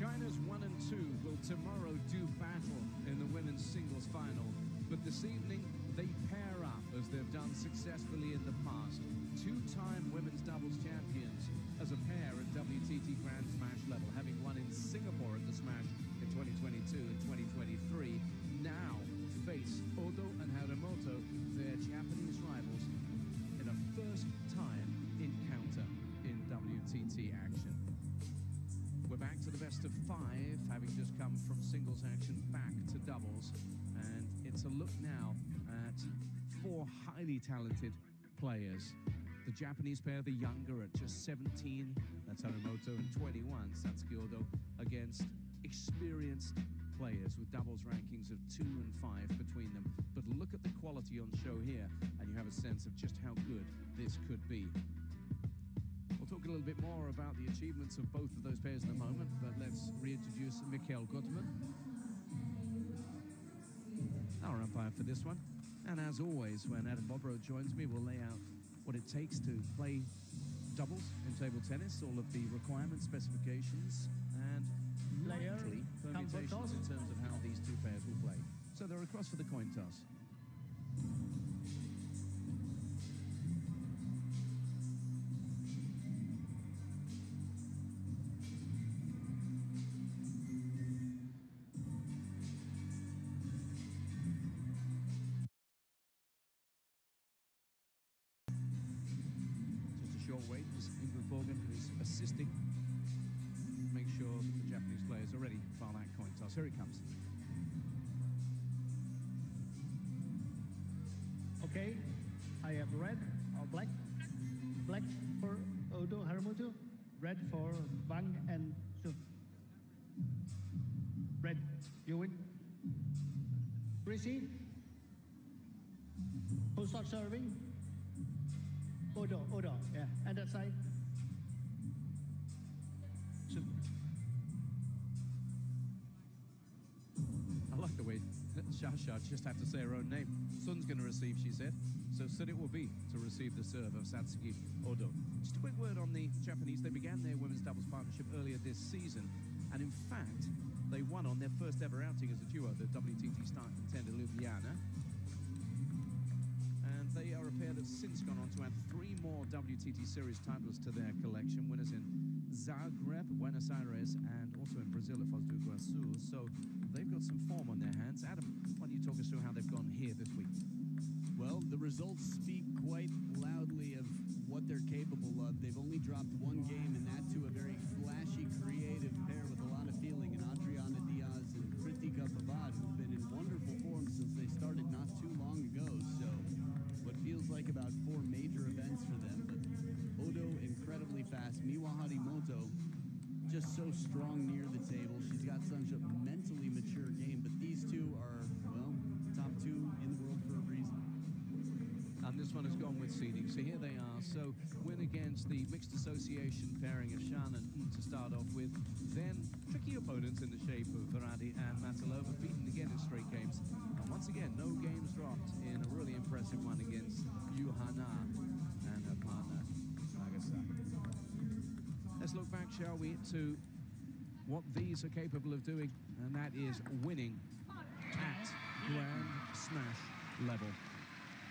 China's 1 and 2 will tomorrow do battle in the women's singles final. But this evening, they pair up as they've done successfully in the past. Two-time women's doubles champions as a pair at WTT Grand Smash level, having won in Singapore at the Smash in 2022 and 2023. Now face Odo and Harimoto, their Japanese rivals, in a first-time encounter in WTT action. We're back to the best of 5, having just come from singles action back to doubles. And it's a look now at 4 highly talented players. The Japanese pair, the younger at just 17, that's Harimoto, and 21, Satsuki Odo, against experienced players with doubles rankings of 2 and 5 between them. But look at the quality on show here, and you have a sense of just how good this could be. We'll talk a little bit more about the achievements of both of those pairs in a moment, but let's reintroduce Mikhail Gutman, our umpire for this one. And as always, when Adam Bobrow joins me, we'll lay out what it takes to play doubles in table tennis, all of the requirements, specifications, and likely permutations in terms of how these two pairs will play. So they're across for the coin toss. Short wait as Ingrid Borgen, who's assisting, make sure that the Japanese players are ready for that coin toss. Here it comes. Okay, I have red or black. Black for Odo Harimoto, red for WANG and Su. Red, you win. Receive. Who starts serving? Odo, yeah, and that side. I like the way Shasha just had to say her own name. Sun's going to receive, she said. So Sun it will be to receive the serve of Satsuki Odo. Just a quick word on the Japanese. They began their women's doubles partnership earlier this season. And in fact, they won on their first ever outing as a duo, the WTT Star Contender Ljubljana. And they are a pair that's since gone on to add 3 more WTT Series titles to their collection. Winners in Zagreb, Buenos Aires, and also in Brazil at Foz do Iguaçu. So they've got some form on their hands. Adam, why don't you talk us through how they've gone here this week? Well, the results speak quite loudly of what they're capable of. They've only dropped 1 game, and that to a very flashy, creative pair with a lot of feeling in Adriana Diaz and Kritika Pavad, who've been in wonderful form since they started not too long ago. So what feels like about 4 major events for them. But Odo, incredibly fast. Miwa Harimoto, just so strong near the table. She's got such a mentally mature game, but these two are, well, top 2 in the world for a reason. And this one has gone with seeding. So here they are. So win against the mixed association pairing of Shan and N to start off with. Then tricky opponents in the shape of Varadi and Matalova, beaten again in straight games. And once again, no games dropped in a really impressive one against Yuhana and her partner, Nagasaki. Let's look back, shall we, to what these are capable of doing, and that is winning at Grand Smash level.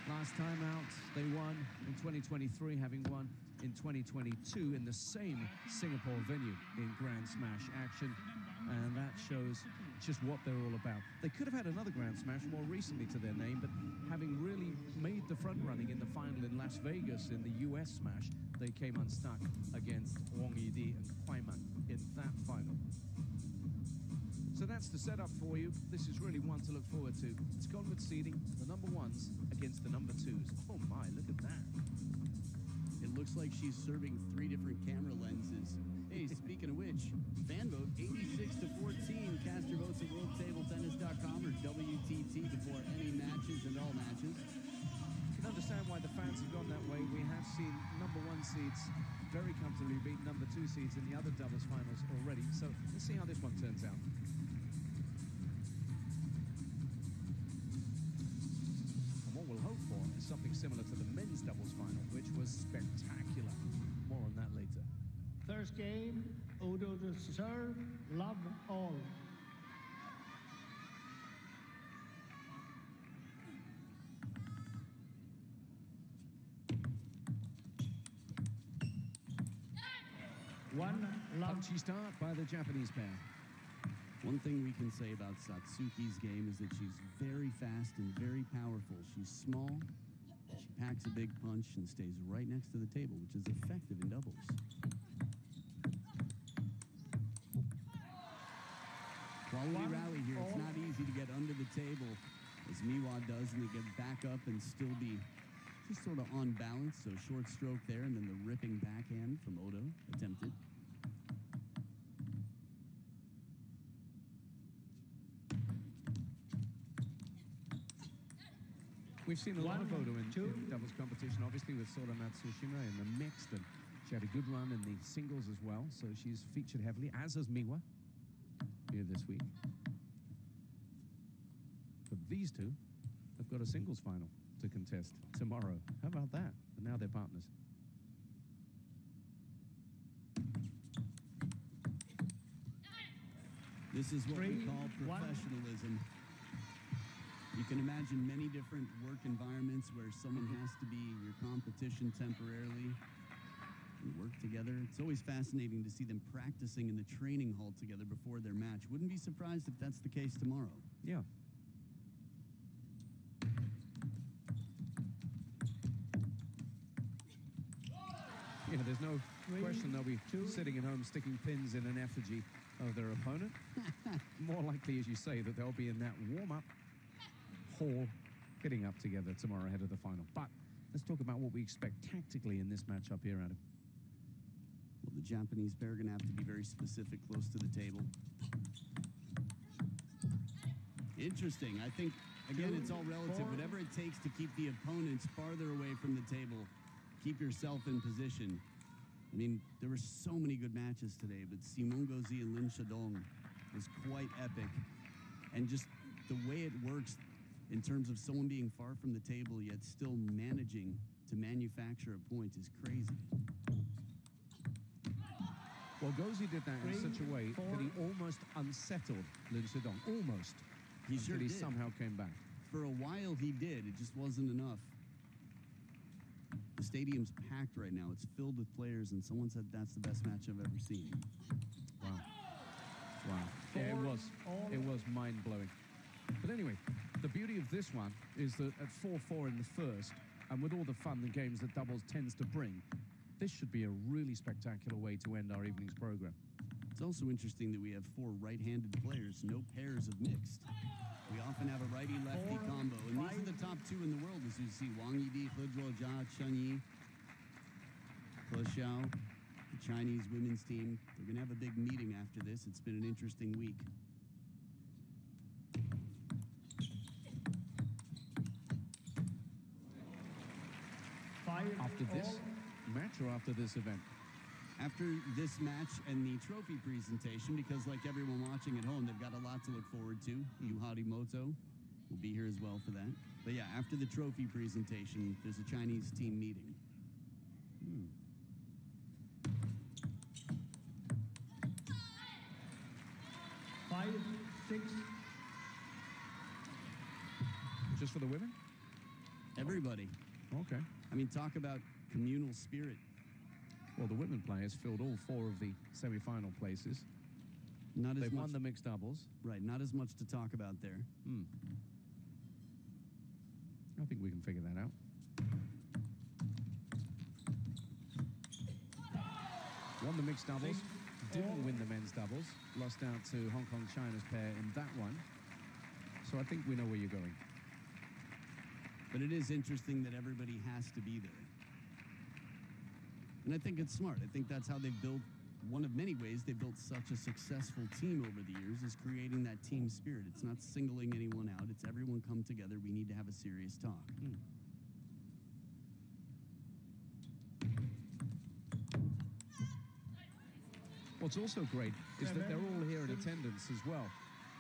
Last time out, they won in 2023, having won in 2022 in the same Singapore venue in Grand Smash action. And that shows just what they're all about. They could have had another Grand Smash more recently to their name, but having really made the front running in the final in Las Vegas in the US Smash, they came unstuck against Wang Yidi and Kwaiman in that final. So that's the setup for you. This is really one to look forward to. It's gone with seeding, the number 1s against the number 2s. Oh my, look at that. It looks like she's serving 3 different camera lenses. Hey, speaking of which, fan vote 86-14. Cast your votes at worldtabletennis.com or WTT before any matches and all matches. You can understand why the fans have gone that way. We have seen number 1 seeds very comfortably beat number 2 seeds in the other doubles finals already. So let's see how this one turns out. And what we'll hope for is something similar to the men's doubles final, which was spectacular. More on that later. First game, Odo to serve, love all. One love. Punchy start by the Japanese pair. One thing we can say about Satsuki's game is that she's very fast and very powerful. She's small, she packs a big punch and stays right next to the table, which is effective in doubles. Quality rally here. It's not easy to get under the table as Miwa does, and to get back up and still be just sort of on balance. So short stroke there, and then the ripping backhand from Odo attempted. We've seen a lot of Odo in two. doubles competition, obviously with Sora Matsushima in the mixed, and she had a good run in the singles as well, so she's featured heavily, as has Miwa here this week. But these two have got a singles final to contest tomorrow. How about that? And now they're partners. This is what we 3, call 1. professionalism. You can imagine many different work environments where someone has to be your competition temporarily and work together. It's always fascinating to see them practicing in the training hall together before their match. Wouldn't be surprised if that's the case tomorrow. Yeah. Yeah, there's no question they'll be sitting at home sticking pins in an effigy of their opponent. More likely, as you say, that they'll be in that warm-up hall getting up together tomorrow ahead of the final. But let's talk about what we expect tactically in this matchup here, Adam. Well, the Japanese pair are going to have to be very specific close to the table. Interesting. I think, again, it's all relative. Whatever it takes to keep the opponents farther away from the table, keep yourself in position. I mean, there were so many good matches today, but Simon Gozi and Lin Shadong was quite epic. And just the way it works in terms of someone being far from the table yet still managing to manufacture a point is crazy. Well, Gozi did that in such a way that he almost unsettled Lin Shadong. Almost. He sure until he did. somehow came back. For a while he did. It just wasn't enough. The stadium's packed right now. It's filled with players, and someone said that's the best match I've ever seen. Wow. Wow. Yeah, it was mind-blowing. But anyway, the beauty of this one is that at 4-4 in the first, and with all the fun the games that doubles tends to bring, this should be a really spectacular way to end our evening's program. It's also interesting that we have 4 right-handed players, no pairs of mixed. We often have a righty-lefty combo, and these are the top 2 in the world, as you see. Wang Yidi, He Zhuojia, Chen Yi, He Xiao, the Chinese women's team. They're going to have a big meeting after this. It's been an interesting week. After this match or after this event? After this match and the trophy presentation, because like everyone watching at home, they've got a lot to look forward to. Harimoto will be here as well for that. But yeah, after the trophy presentation, there's a Chinese team meeting. 5, 6. Just for the women? Everybody. Okay. I mean, talk about communal spirit. Well, the women players filled all 4 of the semi-final places. Not as They've much, won the mixed doubles. right, not as much to talk about there. I think we can figure that out. Won the mixed doubles. Didn't win the men's doubles. Lost out to Hong Kong China's pair in that one. So I think we know where you're going. But it is interesting that everybody has to be there. And I think it's smart. I think that's how they've built, one of many ways they built such a successful team over the years, is creating that team spirit. It's not singling anyone out. It's everyone come together. We need to have a serious talk. What's also great is that they're all here in attendance as well.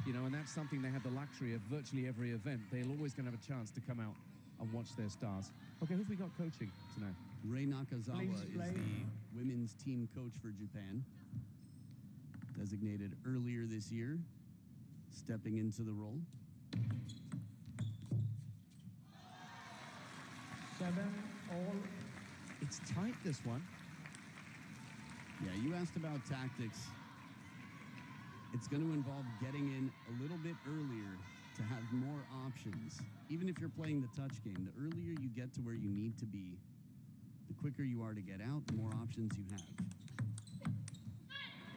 You know, and that's something they have the luxury of virtually every event. They're always going to have a chance to come out and watch their stars. Okay, who've we got coaching tonight? Rei Nakazawa is the women's team coach for Japan. designated earlier this year, stepping into the role. 7-all. It's tight, this one. Yeah, you asked about tactics. It's going to involve getting in a little bit earlier to have more options. Even if you're playing the touch game, the earlier you get to where you need to be, the quicker you are to get out, the more options you have.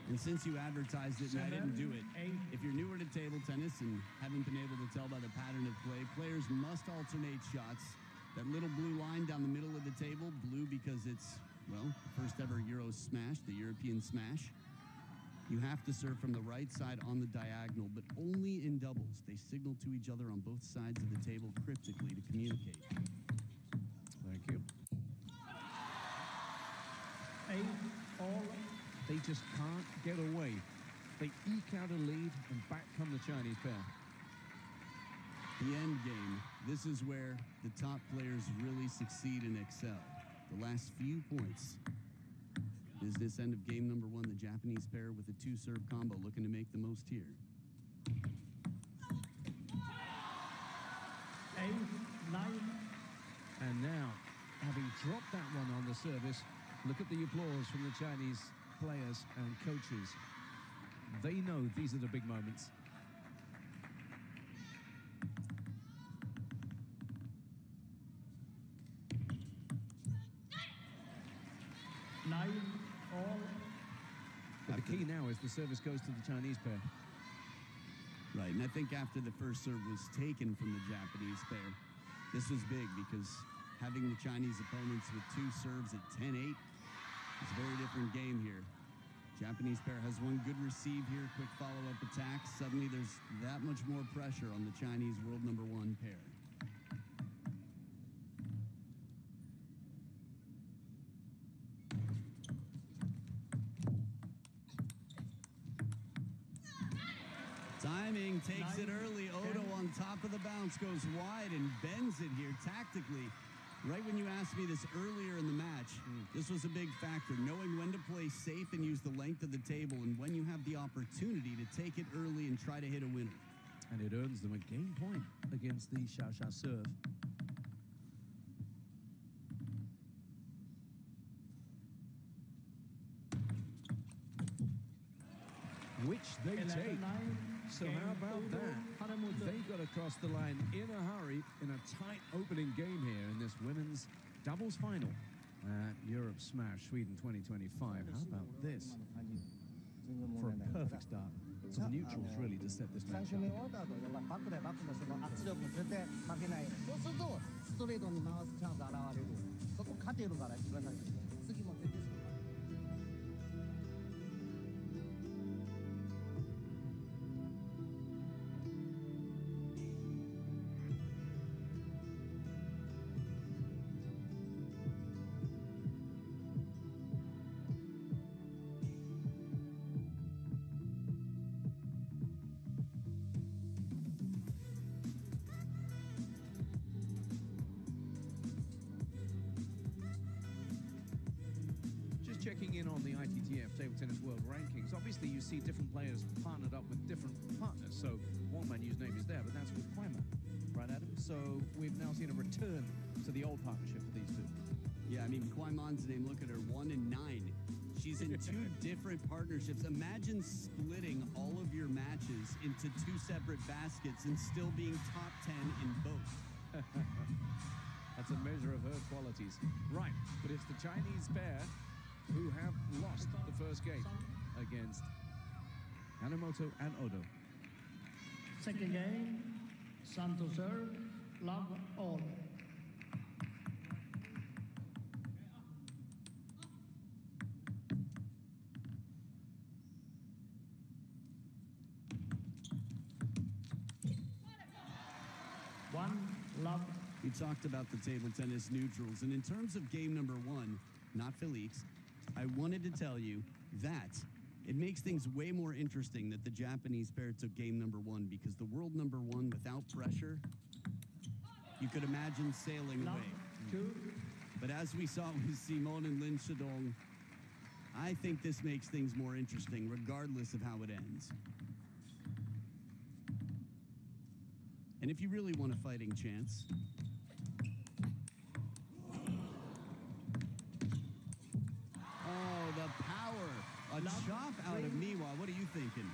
And since you advertised it and I didn't do it, if you're newer to table tennis and haven't been able to tell by the pattern of play, players must alternate shots. That little blue line down the middle of the table, blue because it's, well, the first ever Euro smash, the European smash. You have to serve from the right side on the diagonal, but only in doubles. They signal to each other on both sides of the table cryptically to communicate. Thank you. 8-all. They just can't get away. They eke out a lead, and back come the Chinese pair. The end game. This is where the top players really succeed and excel. The last few points. Business end of game number 1, the Japanese pair with a 2-serve combo looking to make the most here. 8-9. And now, having dropped that one on the service, look at the applause from the Chinese players and coaches. They know these are the big moments. 9-all. But the key now is the service goes to the Chinese pair. Right, and I think after the first serve was taken from the Japanese pair, this was big because having the Chinese opponents with 2 serves at 10-8 is a very different game here. Japanese pair has one good receive here, quick follow-up attack. Suddenly there's that much more pressure on the Chinese world number 1 pair. Timing takes it early. Odo on top of the bounce goes wide and bends it here tactically. Right when you asked me this earlier in the match, this was a big factor. Knowing when to play safe and use the length of the table and when you have the opportunity to take it early and try to hit a winner. And it earns them a game point against the Xiaoxia serve. Which they take. So how about that? They got across the line in a hurry in a tight opening game here in this women's doubles final at Europe Smash Sweden 2025. How about this? For a perfect start. So the neutrals really to set this match up. バックでバックのその圧力絶対負けない。そうするとストレートに回すチャンス現れる。そこ勝てるから一番大事。次も徹底する。Checking in on the ITTF Table Tennis World Rankings, obviously you see different players partnered up with different partners. So Wang Manyu's name is there, but that's with Kwaiman, right, Adam? So we've now seen a return to the old partnership for these two. Yeah, I mean, Kwaiman's name, look at her, 1 and 9. She's in 2 different partnerships. Imagine splitting all of your matches into 2 separate baskets and still being top 10 in both. That's a measure of her qualities. Right, but it's the Chinese pair who have lost the first game against Harimoto and Odo. Second game, Santo serve, love all. One love. We talked about the table tennis neutrals, and in terms of game number 1, not Felix, I wanted to tell you that it makes things way more interesting that the Japanese pair took game number 1 because the world number 1 without pressure, you could imagine sailing away. Two. But as we saw with Simone and Lin Shidong, I think this makes things more interesting, regardless of how it ends. And if you really want a fighting chance... Oh, the power. A chop out of Miwa. What are you thinking?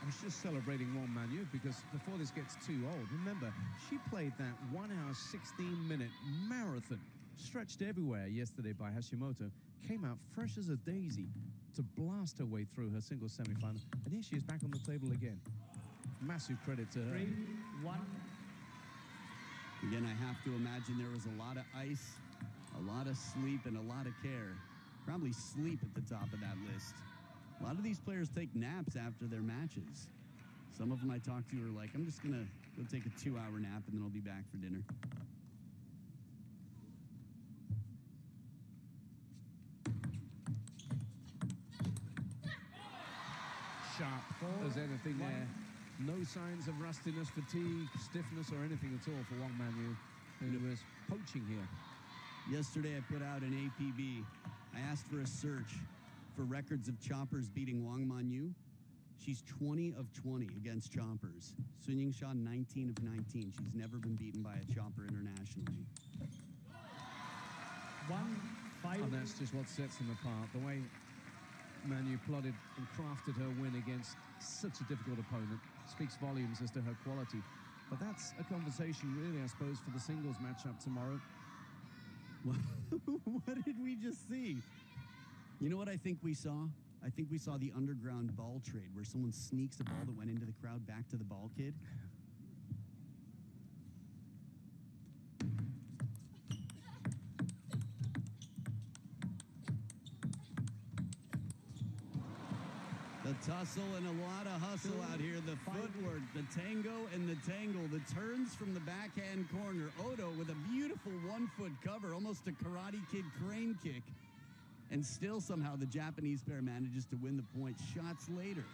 I was just celebrating Wang Manyu because before this gets too old, remember, she played that 1 hour, 16-minute marathon, stretched everywhere yesterday by Harimoto, came out fresh as a daisy to blast her way through her singles semifinal, and here she is back on the table again. Massive credit to her. 3-1. Again, I have to imagine there was a lot of ice, a lot of sleep, and a lot of care. Probably sleep at the top of that list. A lot of these players take naps after their matches. Some of them I talk to are like, I'm just going to go take a 2-hour nap and then I'll be back for dinner. Sharp as anything there. No signs of rustiness, fatigue, stiffness, or anything at all for Wang Manyu, who was poaching here. Yesterday I put out an APB. I asked for a search for records of choppers beating Wang Manyu. She's 20 of 20 against choppers. Yingsha, 19 of 19. She's never been beaten by a chopper internationally. 1-5. And that's just what sets them apart. The way Manyu plotted and crafted her win against such a difficult opponent speaks volumes as to her quality. But that's a conversation, really, I suppose, for the singles matchup tomorrow. What did we just see? You know what I think we saw? I think we saw the underground ball trade where someone sneaks a ball that went into the crowd back to the ball kid. The tussle and a lot of hustle out here. The footwork, the tango and the tangle. The turns from the backhand corner. Odo with a beautiful 1-foot cover, almost a Karate Kid crane kick. And still somehow the Japanese pair manages to win the point shots later.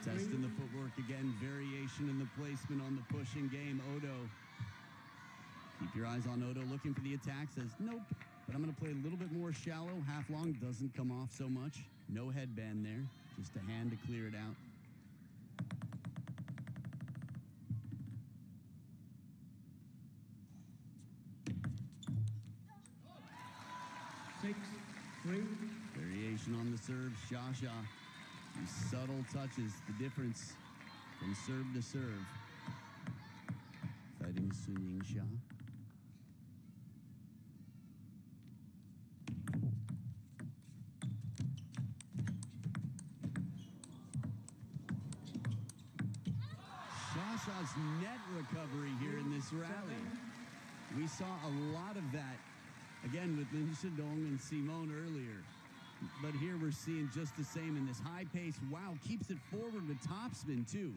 Testing the footwork again, variation in the placement on the pushing game. Odo. Keep your eyes on Odo, looking for the attack. Says, nope, but I'm going to play a little bit more shallow. Half long doesn't come off so much. No headband there, just a hand to clear it out. Variation on the serve, Shasha. These subtle touches, the difference from serve to serve. Fighting Yingsha. Shasha's net recovery here in this rally. We saw a lot of that, again, with Lin Shidong and Simone earlier. But here we're seeing just the same in this high pace. Wow, keeps it forward with topspin, too.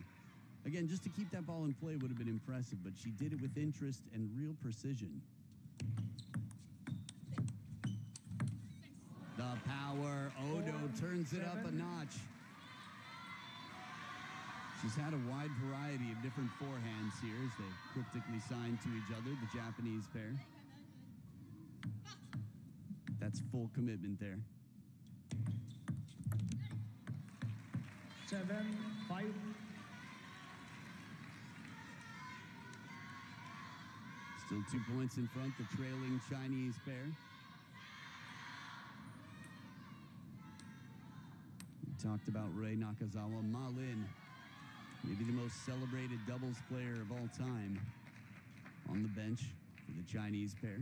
Again, just to keep that ball in play would have been impressive, but she did it with interest and real precision. The power. Odo turns it up a notch. She's had a wide variety of different forehands here as they cryptically sign to each other, the Japanese pair. That's full commitment there. 7-5. Still 2 points in front, the trailing Chinese pair. We talked about Rei Nakazawa. Ma Lin, maybe the most celebrated doubles player of all time, on the bench for the Chinese pair.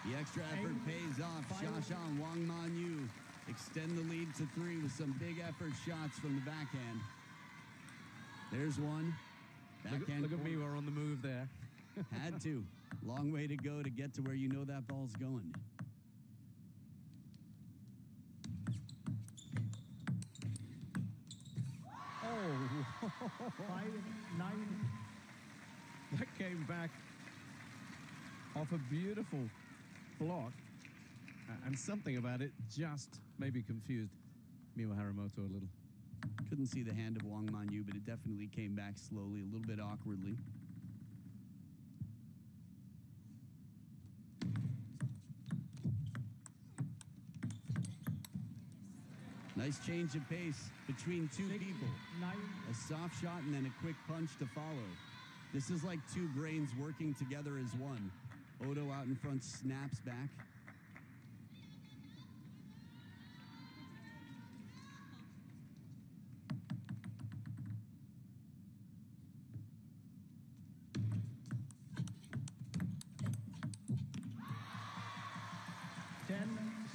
The extra effort pays off. Shasha and Wang Manyu extend the lead to 3 with some big effort shots from the backhand. There's one. Backhand. Look at me, we're on the move there. Had to. Long way to go to get to where you know that ball's going. Oh, 5-9. That came back off a beautiful block, and something about it just maybe confused Miwa Harimoto a little. Couldn't see the hand of Wang Manyu, but it definitely came back slowly, a little bit awkwardly. Nice change of pace between two people. 9. A soft shot and then a quick punch to follow. This is like two brains working together as one. Odo out in front snaps back.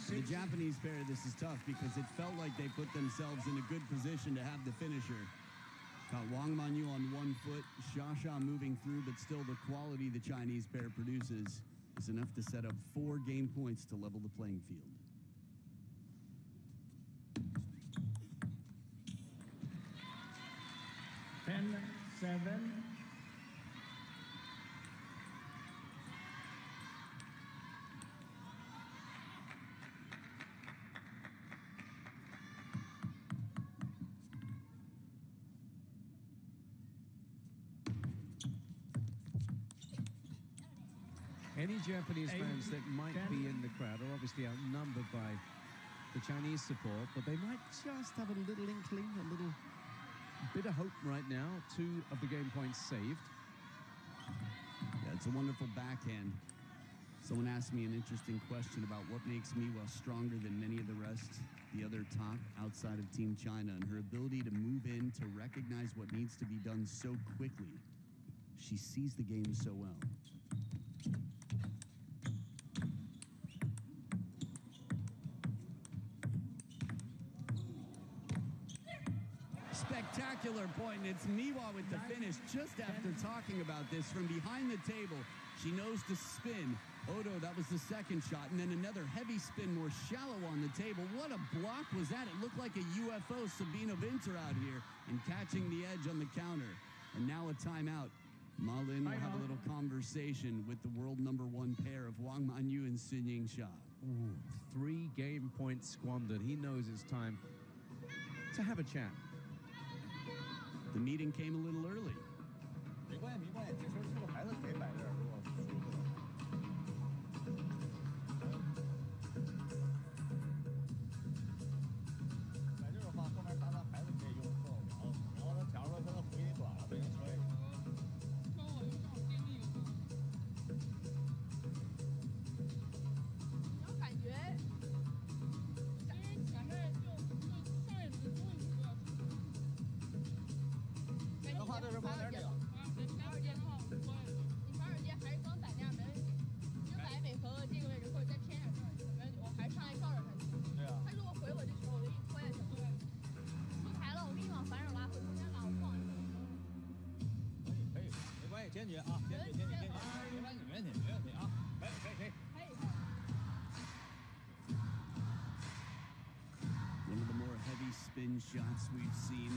For the Japanese pair, this is tough because it felt like they put themselves in a good position to have the finisher. Got Wang Manyu on one foot, Sha moving through, but still the quality the Chinese pair produces is enough to set up 4 game points to level the playing field. Ten, 7. Any Japanese 8, fans that might 10. be in the crowd are obviously outnumbered by the Chinese support, but they might just have a little inkling, a little bit of hope right now. 2 of the game points saved. Yeah, it's a wonderful backhand. Someone asked me an interesting question about what makes Miwa stronger than many of the rest, the other top outside of Team China, and her ability to move in, to recognize what needs to be done so quickly. She sees the game so well. Spectacular point, and it's Miwa with the finish just after talking about this from behind the table. She knows to spin. Odo, that was the second shot, and then another heavy spin, more shallow on the table. What a block was that? It looked like a UFO, Sabina Winter out here, and catching the edge on the counter. And now a timeout. Ma Lin will have a little conversation with the world #1 pair of Wang Manyu and Yingsha. 3 game points squandered. He knows it's time to have a chat. The meeting came a little early. 没关系，这时候是不是孩子可以摆这儿？如果舒服的话。摆这儿的话，后面当孩子可以用侧摇，然后他假如说他的回力短了，不行所以。然后感觉，因为前面就上一次终于不要出。的话，这是旁边这个。华尔街的话，你华尔街还是刚摆那样没问题。就摆美和这个位置，或者再偏点这儿，没问题。我还是上来照着他。对啊。他如果回我这球，我就一拖下去。出台了，我给你往反手拉，回中间拉，我放。可以，没关系，坚决啊，坚决，没关系，没问题啊，可以。One of the more heavy spin shots we've seen.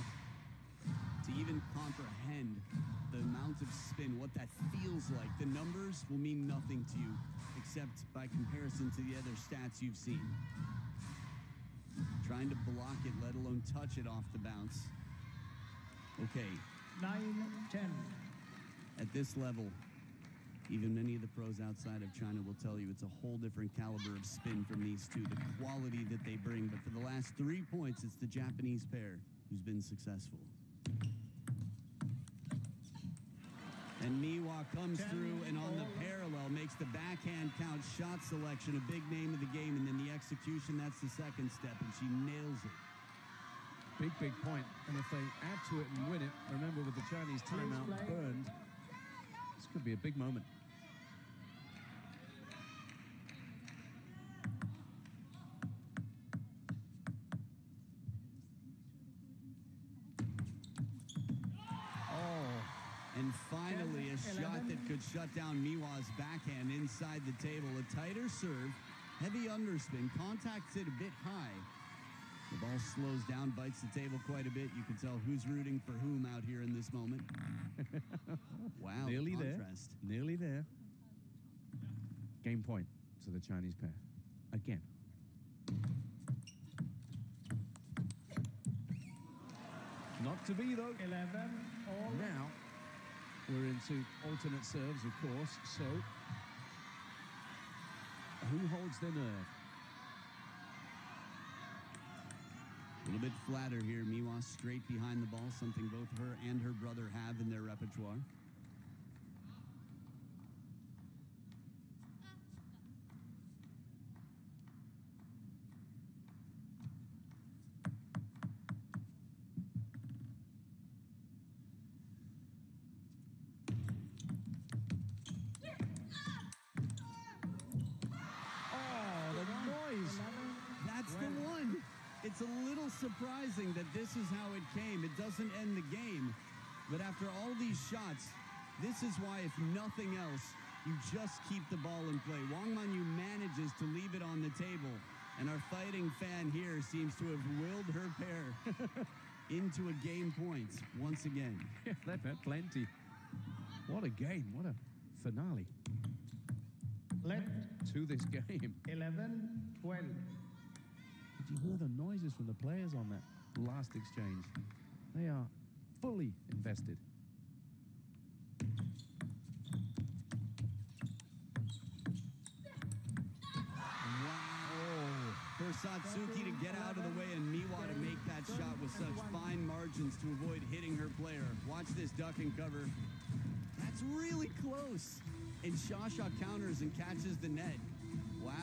To even comprehend the amount of spin, what that feels like, the numbers will mean nothing to you, except by comparison to the other stats you've seen. Trying to block it, let alone touch it off the bounce. Okay. 9-10. At this level, even many of the pros outside of China will tell you it's a whole different caliber of spin from these two, the quality that they bring. But for the last 3 points, it's the Japanese pair who's been successful. And Miwa comes through and on the parallel makes the backhand count, shot selection, a big name of the game, and then the execution, that's the second step, and she nails it. Big point. And if they add to it and win it, remember with the Chinese timeout burned, this could be a big moment. And finally, a shot that could shut down Miwa's backhand inside the table. A tighter serve, heavy underspin, contacts it a bit high. The ball slows down, bites the table quite a bit. You can tell who's rooting for whom out here in this moment. Wow, Nearly contrast. there. Nearly there. Game point to the Chinese pair. Again. Not to be, though. 11 all. Now, we're into alternate serves, of course, so who holds their nerve? A little bit flatter here. Miwa straight behind the ball, something both her and her brother have in their repertoire. Oh, the noise! That's the one. It's a little surprising that this is how it came. It doesn't end the game. But after all these shots, this is why, if nothing else, you just keep the ball in play. Wang Manyu manages to leave it on the table. And our fighting fan here seems to have willed her pair into a game point once again. They've had plenty. What a game. What a finale Left to this game. 11, 12. Did you hear the noises from the players on that last exchange? They are fully invested. Wow. For Satsuki to get out of the way and Miwa to make that shot with such fine margins to avoid hitting her player. Watch this duck and cover. That's really close. And Shasha counters and catches the net. Wow.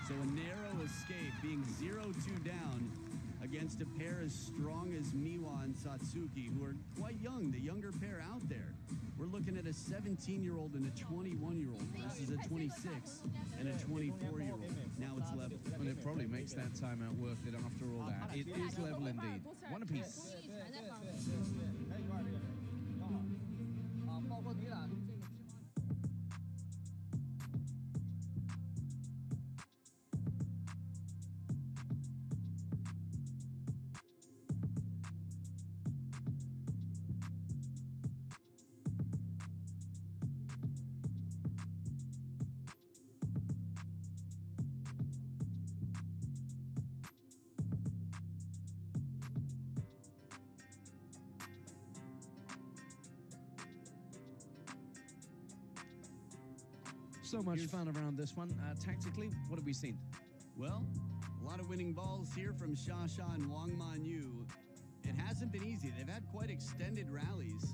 So a narrow escape, being 0-2 down against a pair as strong as Miwa and Satsuki, who are quite young, the younger pair out there. We're looking at a 17-year-old and a 21-year-old versus a 26 and a 24-year-old. Now it's level. And it probably makes that timeout worth it after all that. It is level indeed. One apiece. 包括你俩这个。So much fun around this one. Tactically, what have we seen? Well, a lot of winning balls here from Shasha and Wang Manyu. It hasn't been easy. They've had quite extended rallies.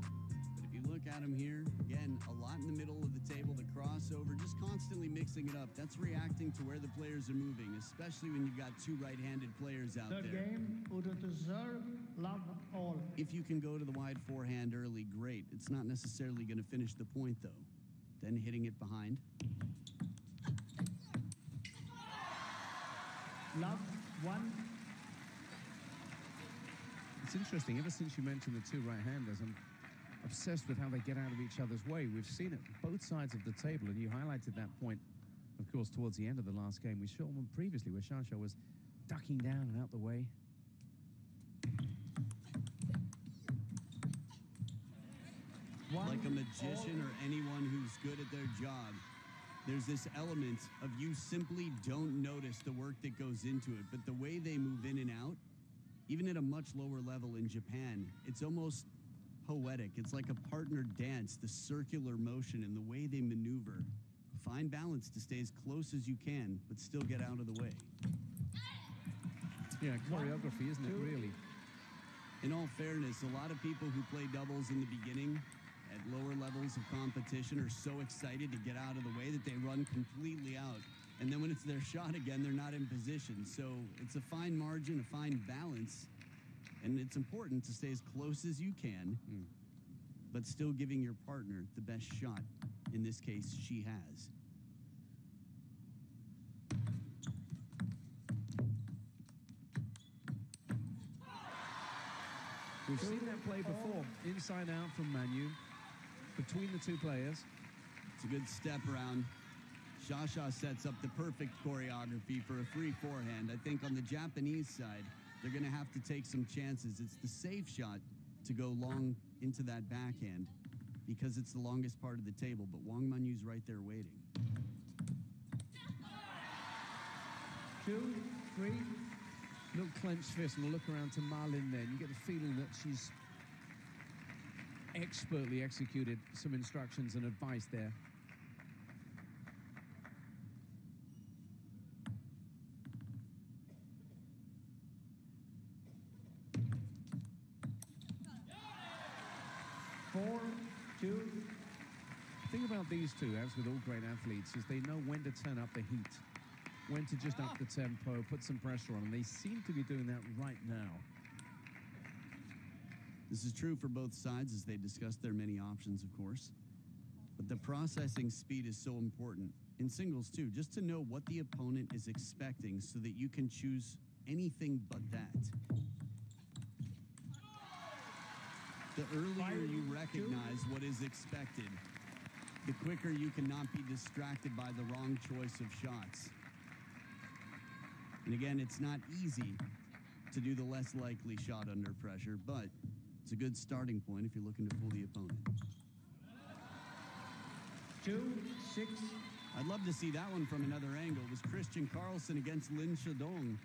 But if you look at them here, again, a lot in the middle of the table, the crossover, just constantly mixing it up. That's reacting to where the players are moving, especially when you've got two right-handed players out Third there. game, Udo to serve, love all. If you can go to the wide forehand early, great. It's not necessarily going to finish the point, though. Then hitting it behind. Love, 1. It's interesting. Ever since you mentioned the two right-handers, I'm obsessed with how they get out of each other's way. We've seen it both sides of the table, and you highlighted that point, of course, towards the end of the last game. We saw one previously where Shasha was ducking down and out the way. Like a magician or anyone who's good at their job, there's this element of you simply don't notice the work that goes into it. But the way they move in and out, even at a much lower level in Japan, it's almost poetic. It's like a partner dance, the circular motion and the way they maneuver. Find balance to stay as close as you can, but still get out of the way. Yeah, choreography, isn't it, really? In all fairness, a lot of people who play doubles in the beginning at lower levels of competition are so excited to get out of the way that they run completely out. And then when it's their shot again, they're not in position. So it's a fine margin, a fine balance. And it's important to stay as close as you can, but still giving your partner the best shot. In this case, she has. We've seen that play before. Inside out from Manyu. Between the two players. It's a good step around. Shasha sets up the perfect choreography for a free forehand. I think on the Japanese side, they're going to have to take some chances. It's the safe shot to go long into that backhand because it's the longest part of the table, but Wang Manyu's right there waiting. 2, 3. Little clenched fist and a look around to Marlin then. You get the feeling that she's expertly executed some instructions and advice there. Four, 2. The thing about these two, as with all great athletes, is they know when to turn up the heat, when to just up the tempo, put some pressure on, and they seem to be doing that right now. This is true for both sides as they discuss their many options, of course. But the processing speed is so important. In singles, too, just to know what the opponent is expecting so that you can choose anything but that. The earlier you recognize what is expected, the quicker you cannot be distracted by the wrong choice of shots. And again, it's not easy to do the less likely shot under pressure, but it's a good starting point if you're looking to fool the opponent. 2, 6. I'd love to see that one from another angle. It was Christian Carlsen against Lin Shadong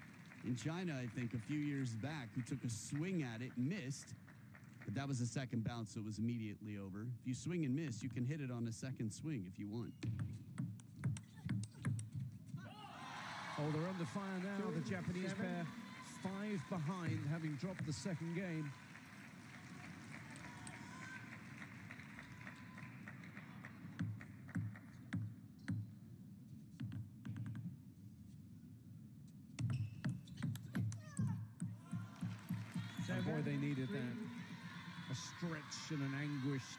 in China, I think, a few years back, who took a swing at it, missed, but that was a second bounce, so it was immediately over. If you swing and miss, you can hit it on a second swing if you want. Oh, they're under fire now, the Japanese pair. 5 behind, having dropped the second game. Oh boy, they needed that. A stretch and an anguished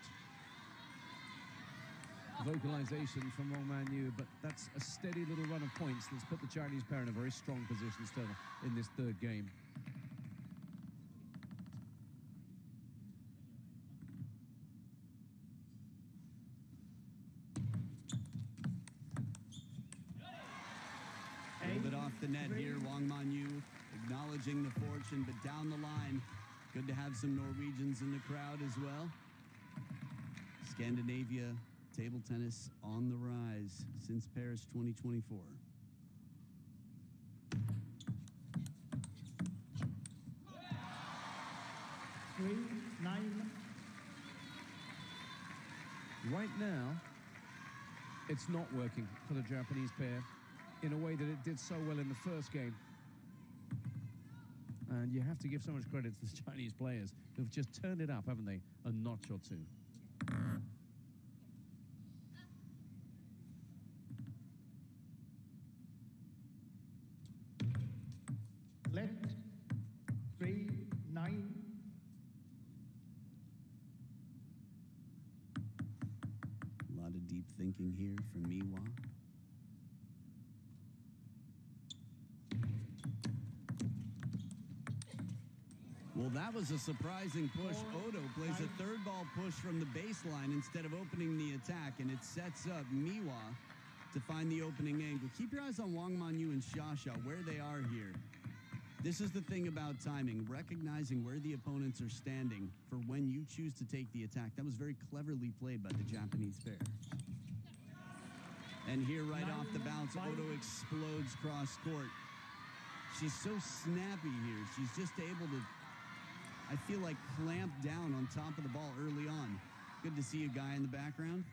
vocalization from Wang Manyu, but that's a steady little run of points that's put the Chinese pair in a very strong position still in this third game. A little bit off the net here, Wang Manyu acknowledging the fortune, but down the line, good to have some Norwegians in the crowd as well. Scandinavia table tennis on the rise since Paris 2024. Three, 9. Right now, it's not working for the Japanese pair in a way that it did so well in the first game. And you have to give so much credit to the Chinese players who've just turned it up, haven't they? A notch or two. Left. 3, 9. A lot of deep thinking here from Miwa. Well, that was a surprising push. Odo plays a third ball push from the baseline instead of opening the attack, and it sets up Miwa to find the opening angle. Keep your eyes on Wang Manyu and Shasha, where they are here. This is the thing about timing, recognizing where the opponents are standing for when you choose to take the attack. That was very cleverly played by the Japanese pair. And here, right off the bounce, Odo explodes cross court. She's so snappy here. She's just able to, I feel like, clamp down on top of the ball early on. Good to see a guy in the background.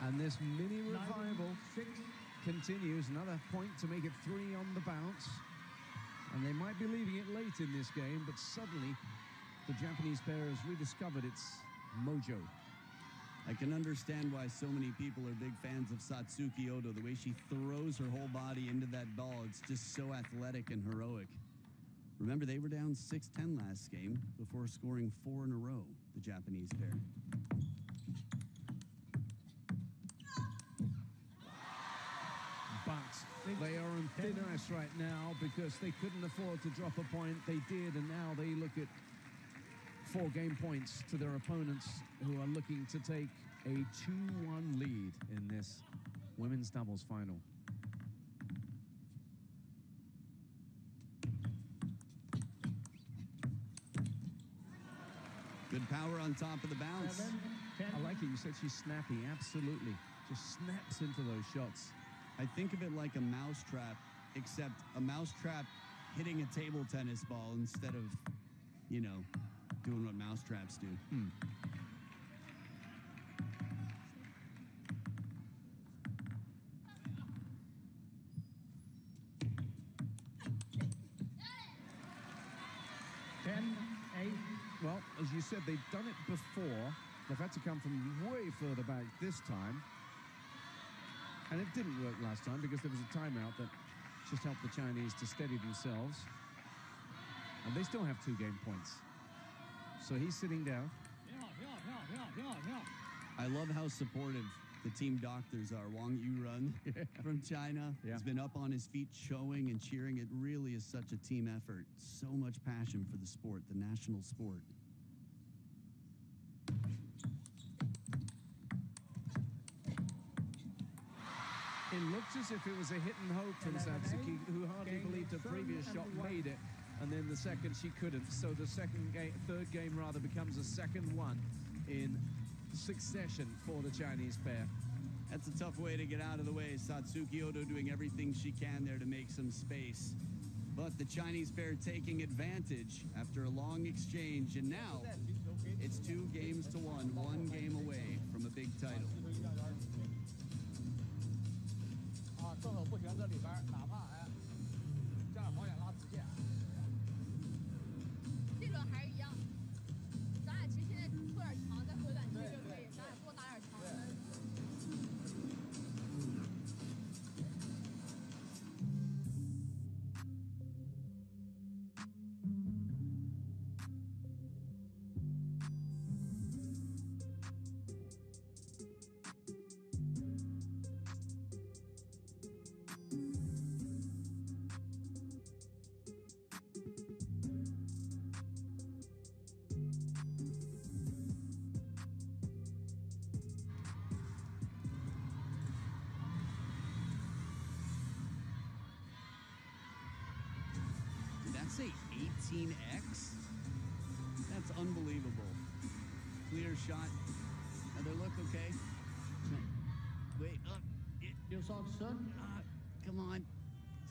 And this mini revival continues. Another point to make it 3 on the bounce. And they might be leaving it late in this game, but suddenly the Japanese pair has rediscovered its mojo. I can understand why so many people are big fans of Satsuki Odo. The way she throws her whole body into that ball, it's just so athletic and heroic. Remember, they were down 6-10 last game before scoring 4 in a row, the Japanese pair. But They are on thin ice right now because they couldn't afford to drop a point. They did, and now they look at 4 game points to their opponents who are looking to take a 2-1 lead in this women's doubles final. Good power on top of the bounce. 7, 10. I like it. You said she's snappy. Absolutely. Just snaps into those shots. I think of it like a mousetrap, except a mousetrap hitting a table tennis ball instead of, you know, doing what mousetraps do. Well, as you said, they've done it before. They've had to come from way further back this time. And it didn't work last time because there was a timeout that just helped the Chinese to steady themselves. And they still have 2 game points. So he's sitting down. I love how supportive the team doctors are. Wang Yurun from China has been up on his feet showing and cheering. It really is such a team effort. So much passion for the sport, the national sport. It looked as if it was a hit and hope from Satsuki, who hardly believed her previous shot made it. And then the second she couldn't. So the third game rather becomes a second one in succession for the Chinese pair. That's a tough way to get out of the way. Satsuki Odo doing everything she can there to make some space. But the Chinese pair taking advantage after a long exchange. And now it's 2 games to 1, 1 game away from a big title. 正手不旋这里边，哪怕这样好点拉直线。这轮还是一样，咱俩其实现在出点长，再回短期就可以，咱俩多打点长分。Say 18x? That's unbelievable. Clear shot. Another look, okay? Wait, You saw the sun? come on.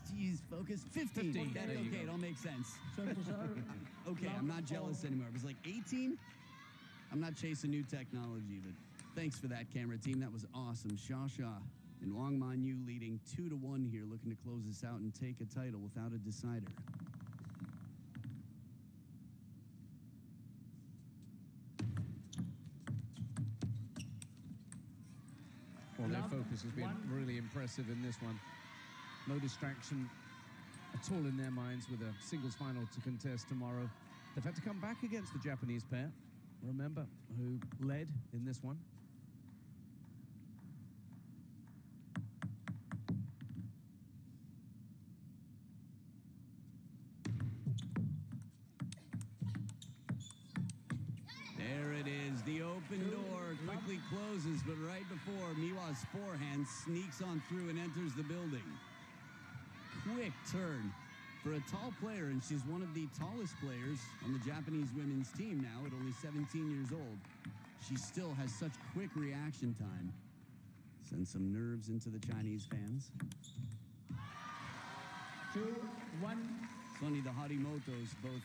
Jeez, focus. 15. 15. That's There you okay, go. it all makes sense. Serve to serve. Okay, I'm not jealous anymore. It was like 18? I'm not chasing new technology, but thanks for that, camera team. That was awesome. Sha and Wang Manyu leading 2-1 here, looking to close this out and take a title without a decider. Well, their focus has been really impressive in this one. No distraction at all in their minds with a singles final to contest tomorrow. They've had to come back against the Japanese pair, remember, who led in this one. There it is. The open door quickly closes, but right before Miwa's forehand sneaks on through and enters the building. Quick turn for a tall player, and she's one of the tallest players on the Japanese women's team now at only 17 years old. She still has such quick reaction time. Send some nerves into the Chinese fans. 2, 1. It's funny, the Harimotos, both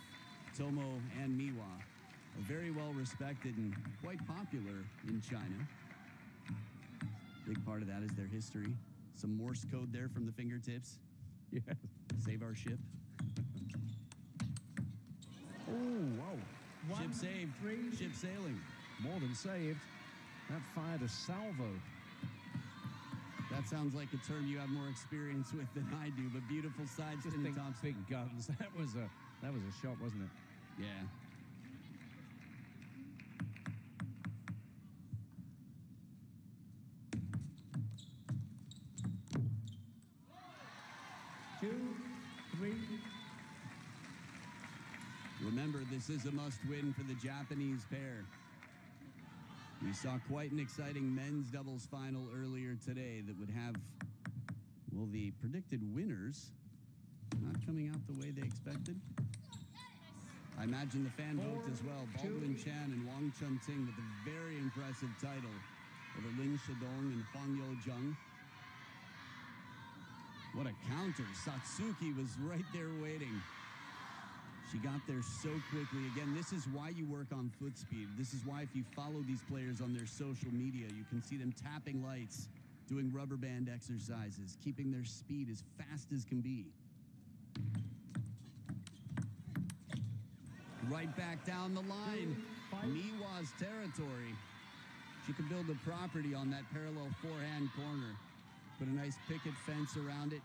Tomo and Miwa, are very well respected and quite popular in China. Big part of that is their history. Some Morse code there from the fingertips. Yeah. Save our ship. Oh, wow. Ship saved. Ship sailing. More than saved. That fired a salvo. That sounds like a term you have more experience with than I do, but beautiful side Just spin think top big guns. That was a shot, wasn't it? Yeah. Remember, this is a must-win for the Japanese pair. We saw quite an exciting men's doubles final earlier today that would have, well, the predicted winners not coming out the way they expected. I imagine the fan vote as well. Baldwin Chan and Wang Chunting with a very impressive title over Lin Shidong and Huang Youzheng. What a counter. Satsuki was right there waiting. She got there so quickly. Again, this is why you work on foot speed. This is why if you follow these players on their social media, you can see them tapping lights, doing rubber band exercises, keeping their speed as fast as can be. Right back down the line. Miwa's territory. She can build a property on that parallel forehand corner. Put a nice picket fence around it.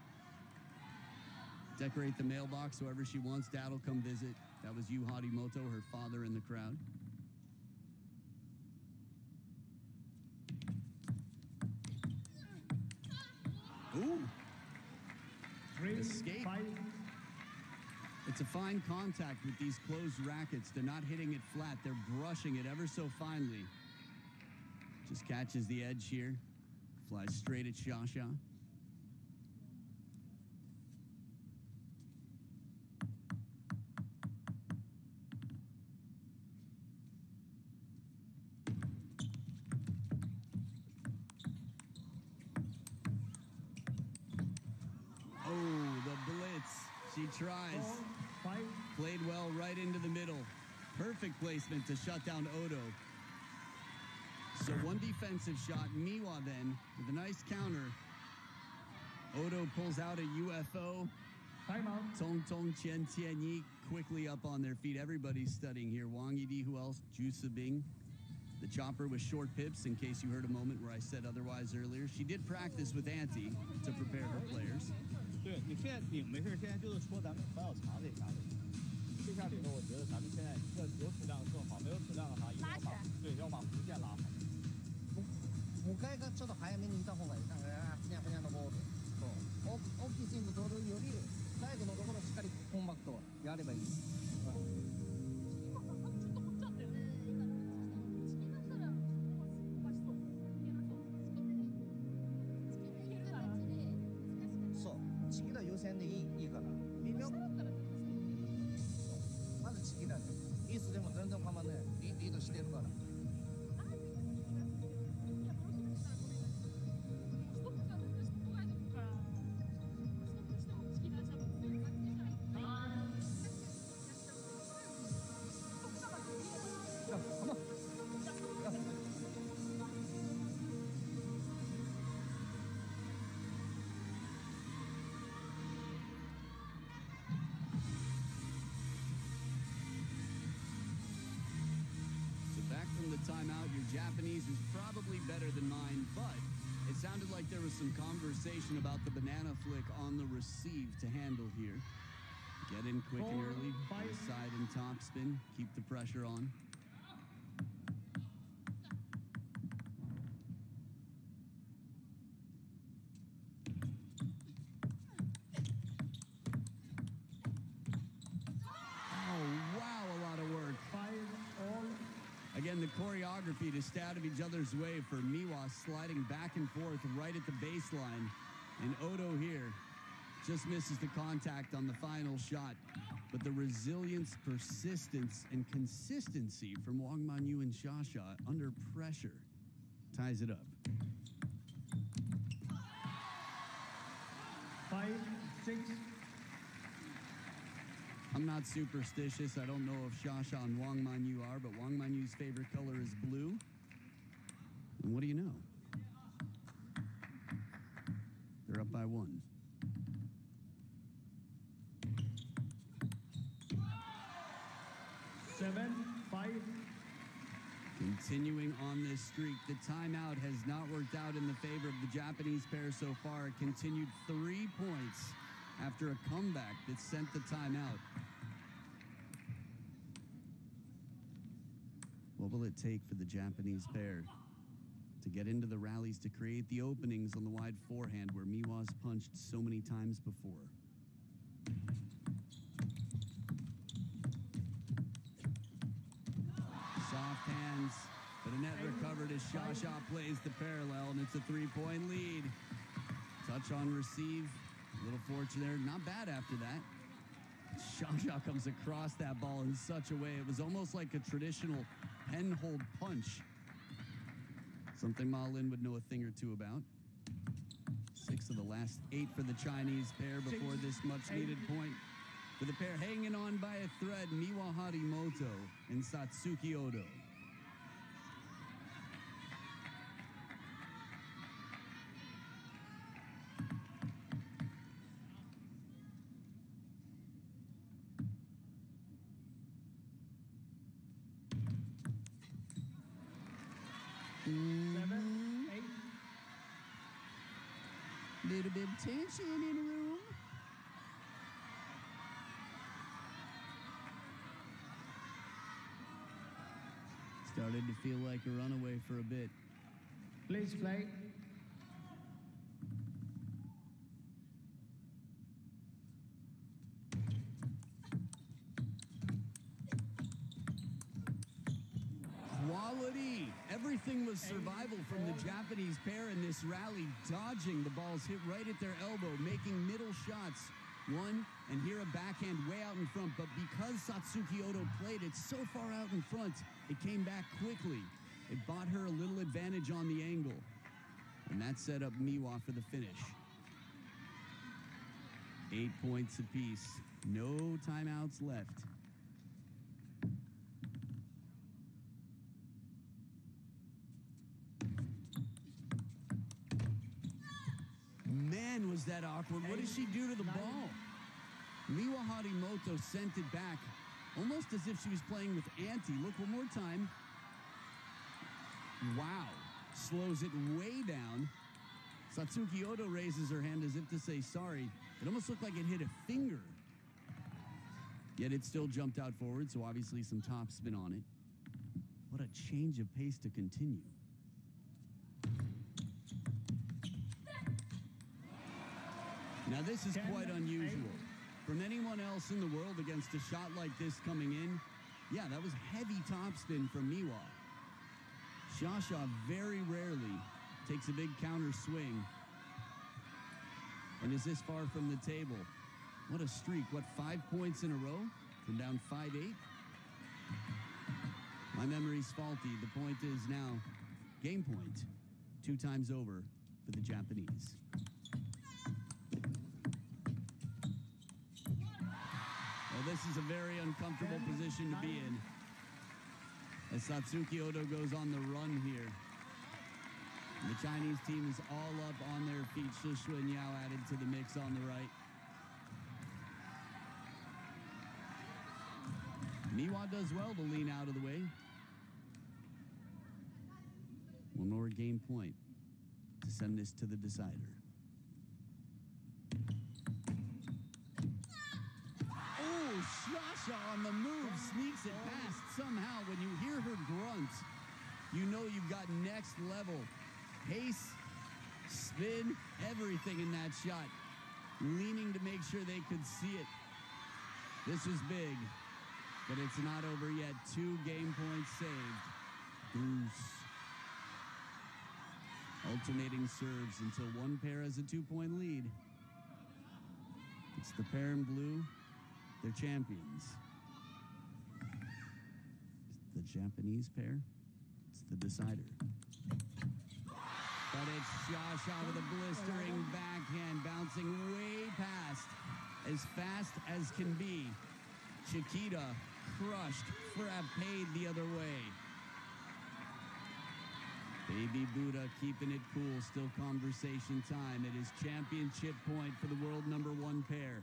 Decorate the mailbox however she wants. Dad will come visit. That was Harimoto, her father in the crowd. Ooh. Escape. It's a fine contact with these closed rackets. They're not hitting it flat. They're brushing it ever so finely. Just catches the edge here. Flies straight at Shasha. She tries. Played well right into the middle. Perfect placement to shut down Odo. So one defensive shot. Miwa then with a nice counter. Odo pulls out a UFO. Timeout. Tong Tong Chen Tianyi quickly up on their feet. Everybody's studying here. Wang Yidi, who else? Ju Sabing. The chopper with short pips, in case you heard a moment where I said otherwise earlier. She did practice with Auntie to prepare her players. 对你现在顶没事，现在就是说咱们防小长这一下子。这下里头，我觉得咱们现在有质量更好，没有质量的话，一定要把要把弧线拉好。5回がちょっと早めにいた方がいい。なんかふにゃふにゃのボール。そう。大きいスイング取るより最後のところしっかりコンパクトやればいい。優先でいいから微妙まずチキだねイースでも全然構わないリードしてるからTimeout. Your Japanese is probably better than mine, but it sounded like there was some conversation about the banana flick on the receive to handle here. Get in quick and early, side and top spin, keep the pressure on. Again, the choreography to stay out of each other's way for Miwa sliding back and forth right at the baseline. And Odo here just misses the contact on the final shot. But the resilience, persistence, and consistency from Wang Manyu and Shasha under pressure ties it up. 5-6. I'm not superstitious. I don't know if Shasha and Wang Manyu are, but Wang Manyu's favorite color is blue. And what do you know? They're up by 1. Seven, 5. Continuing on this streak, the timeout has not worked out in the favor of the Japanese pair so far. It continued 3 points after a comeback that sent the timeout. What will it take for the Japanese pair to get into the rallies, to create the openings on the wide forehand where Miwa's punched so many times before? hands, but a net recovered as Shasha plays the parallel, and it's a 3-point lead. Touch on receive. A little fortune there. Not bad after that. Shasha comes across that ball in such a way. It was almost like a traditional pen-hold punch. Something Ma Lin would know a thing or two about. 6 of the last 8 for the Chinese pair before this much-needed point. For the pair hanging on by a thread, Miwa Harimoto and Satsuki Odo. Little bit of tension in the room. Started to feel like a runaway for a bit. Please play. Quality. Everything was survival from the Japanese pair in this rally, dodging the balls hit right at their elbow, making middle shots. One, and here a backhand way out in front, but because Satsuki Odo played it so far out in front, it came back quickly. It bought her a little advantage on the angle, and that set up Miwa for the finish. 8 points apiece. No timeouts left. Man, was that awkward. What did she do to the ball? Miwa Harimoto sent it back, almost as if she was playing with Auntie. Look one more time. Wow. Slows it way down. Satsuki Odo raises her hand as if to say sorry. It almost looked like it hit a finger. Yet it still jumped out forward, so obviously some top spin on it. What a change of pace to continue. Now this is quite unusual. From anyone else in the world against a shot like this coming in, yeah, that was heavy topspin from Miwa. Shasha very rarely takes a big counter swing and is this far from the table. What a streak. What, 5 points in a row? From down 5-8? My memory's faulty. The point is now game point. 2 times over for the Japanese. This is a very uncomfortable position to be in, as Satsuki Odo goes on the run here. The Chinese team is all up on their feet. Shushua and Yao added to the mix on the right. Miwa does well to lean out of the way. One more game point to send this to the decider. Shasha on the move, sneaks it past. Somehow, when you hear her grunt, you know you've got next level pace, spin, everything in that shot. Leaning to make sure they could see it. This was big, but it's not over yet. 2 game points saved. Bruce. Alternating serves until one pair has a 2-point lead. It's the pair in blue. They're champions. The Japanese pair, it's the decider. But it's Shasha with a blistering backhand, bouncing way past, as fast as can be. Chiquita crushed, frappéd the other way. Baby Buddha keeping it cool, still conversation time. It is championship point for the world #1 pair.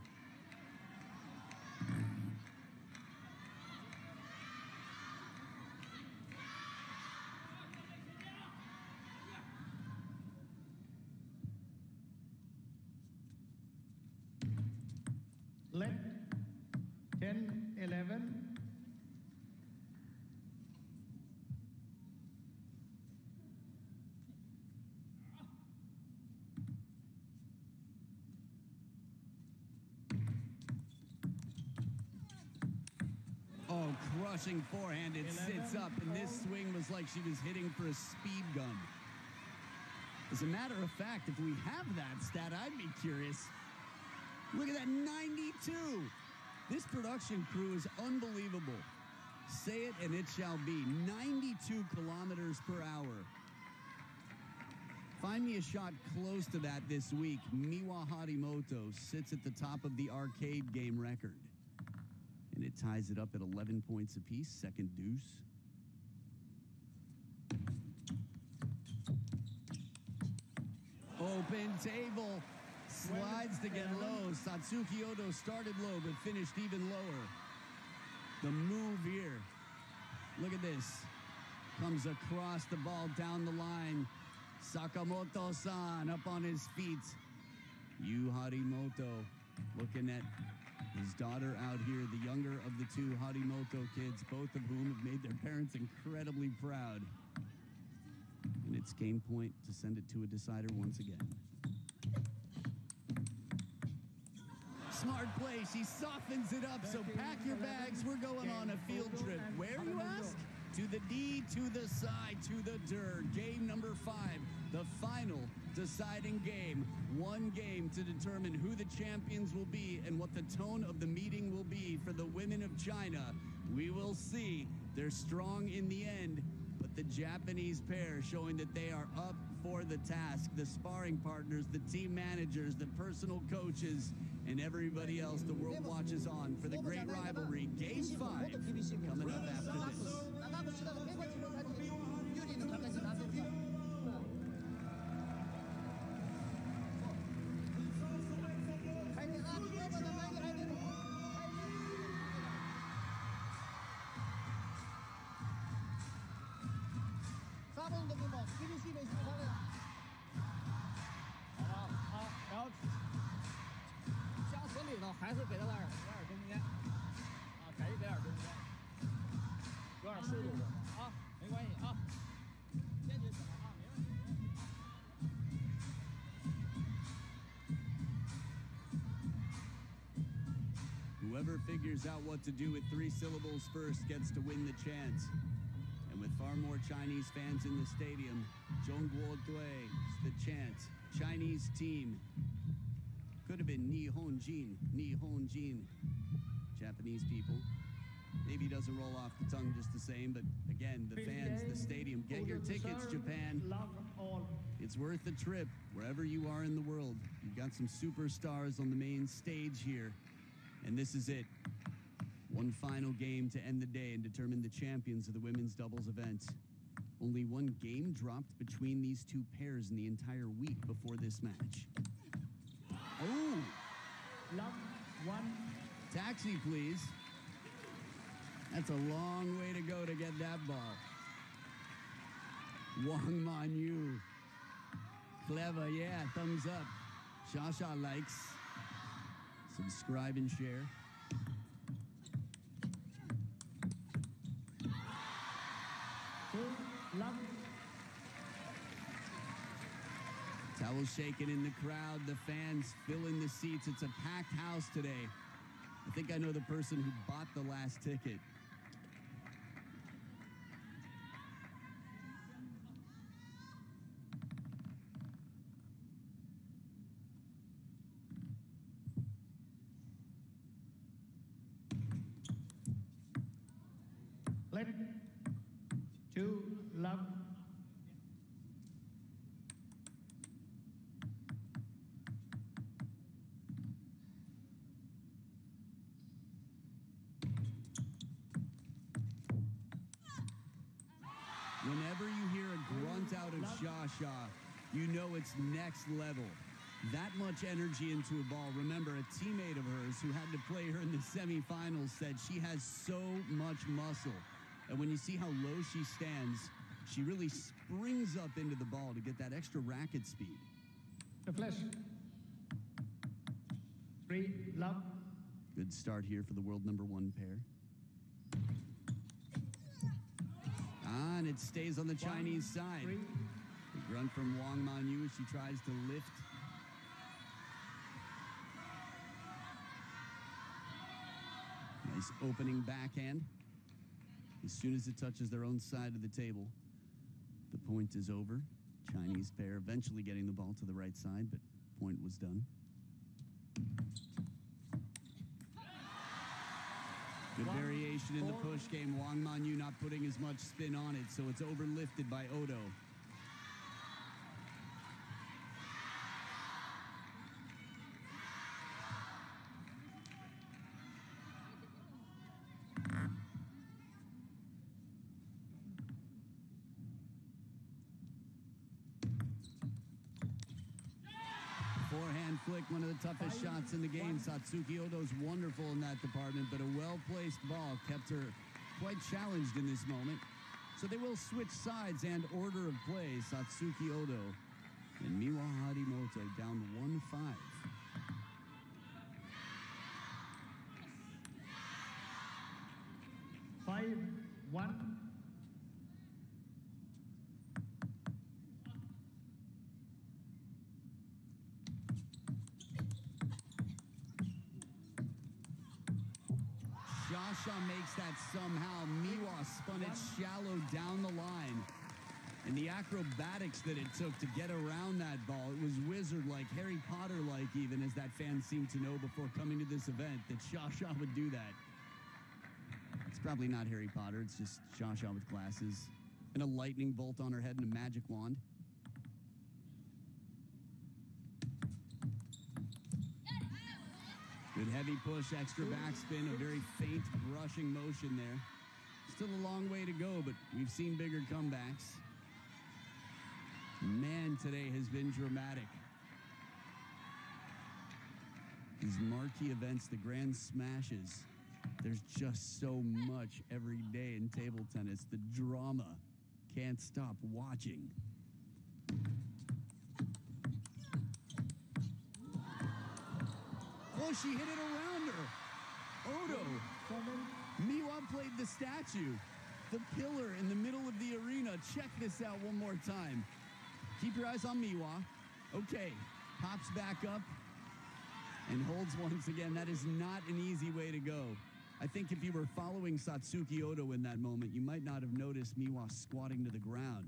Left 10-11. crushing forehand. It sits up, and this swing was like she was hitting for a speed gun. As a matter of fact, if we have that stat, I'd be curious. Look at that, 92. This production crew is unbelievable. Say it and it shall be. 92 kilometers per hour. Find me a shot close to that this week. Miwa Harimoto sits at the top of the arcade game record. And it ties it up at 11 points apiece. Second deuce. Open table. Slides to get low. Satsuki Odo started low but finished even lower. The move here. Look at this. Comes across the ball down the line. Sakamoto-san up on his feet. Yu Harimoto looking at his daughter out here, the younger of the two Harimoto kids, both of whom have made their parents incredibly proud. And it's game point to send it to a decider once again. Smart play. She softens it up, so pack your bags. We're going on a field trip. Where, you ask? To the D, to the side, to the dir. Game number 5, the final deciding game. One game to determine who the champions will be and what the tone of the meeting will be for the women of China. We will see. They're strong in the end, but the Japanese pair showing that they are up for the task. The sparring partners, the team managers, the personal coaches, and everybody else. The world watches on for the great rivalry. Game 5 coming up after this. Whoever figures out what to do with 3 syllables first gets to win the chance. And with far more Chinese fans in the stadium, Zhongguo Dui is the chance. Chinese team. Could have been Nihonjin. Japanese people. Maybe doesn't roll off the tongue just the same, but again, the fans, the stadium. Get your tickets, Japan. It's worth the trip wherever you are in the world. You've got some superstars on the main stage here. And this is it. One final game to end the day and determine the champions of the women's doubles event. Only one game dropped between these two pairs in the entire week before this match. Oh! Love, 1. Taxi, please. That's a long way to go to get that ball. Wang Manyu. Clever, yeah, thumbs up. Shasha likes. Subscribe and share. Love. Towels shaking in the crowd. The fans filling the seats. It's a packed house today. I think I know the person who bought the last ticket. Let 2, love. Whenever you hear a grunt out of Shasha, you know it's next level. That much energy into a ball. Remember, a teammate of hers who had to play her in the semifinals said she has so much muscle. And when you see how low she stands, she really springs up into the ball to get that extra racket speed. The flash. 3, love. Good start here for the world number 1 pair. And it stays on the Chinese side. The grunt from Wang Manyu as she tries to lift. Nice opening backhand. As soon as it touches their own side of the table, the point is over. Chinese pair eventually getting the ball to the right side, but point was done. Good variation in the push game. Wang Manyu not putting as much spin on it, so it's overlifted by Odo. Forehand flick, one of the toughest shots in the game. Satsuki Odo's wonderful in that department, but a well-placed ball kept her quite challenged in this moment. So they will switch sides and order of play. Satsuki Odo and Miwa Harimoto down 1-5. Five, 1. Shasha makes that somehow. Miwa spun it shallow down the line. And the acrobatics that it took to get around that ball, it was wizard-like, Harry Potter-like even, as that fan seemed to know before coming to this event, that Shasha would do that. It's probably not Harry Potter, it's just Shasha with glasses and a lightning bolt on her head and a magic wand. Good heavy push, extra backspin, a very faint brushing motion there. Still a long way to go, but we've seen bigger comebacks. Man, today has been dramatic. These marquee events, the grand smashes, there's just so much every day in table tennis. The drama can't stop watching. Oh, she hit it around her. Odo. Miwa played the statue. The pillar in the middle of the arena. Check this out one more time. Keep your eyes on Miwa. Okay. Pops back up and holds once again. That is not an easy way to go. I think if you were following Satsuki Odo in that moment, you might not have noticed Miwa squatting to the ground.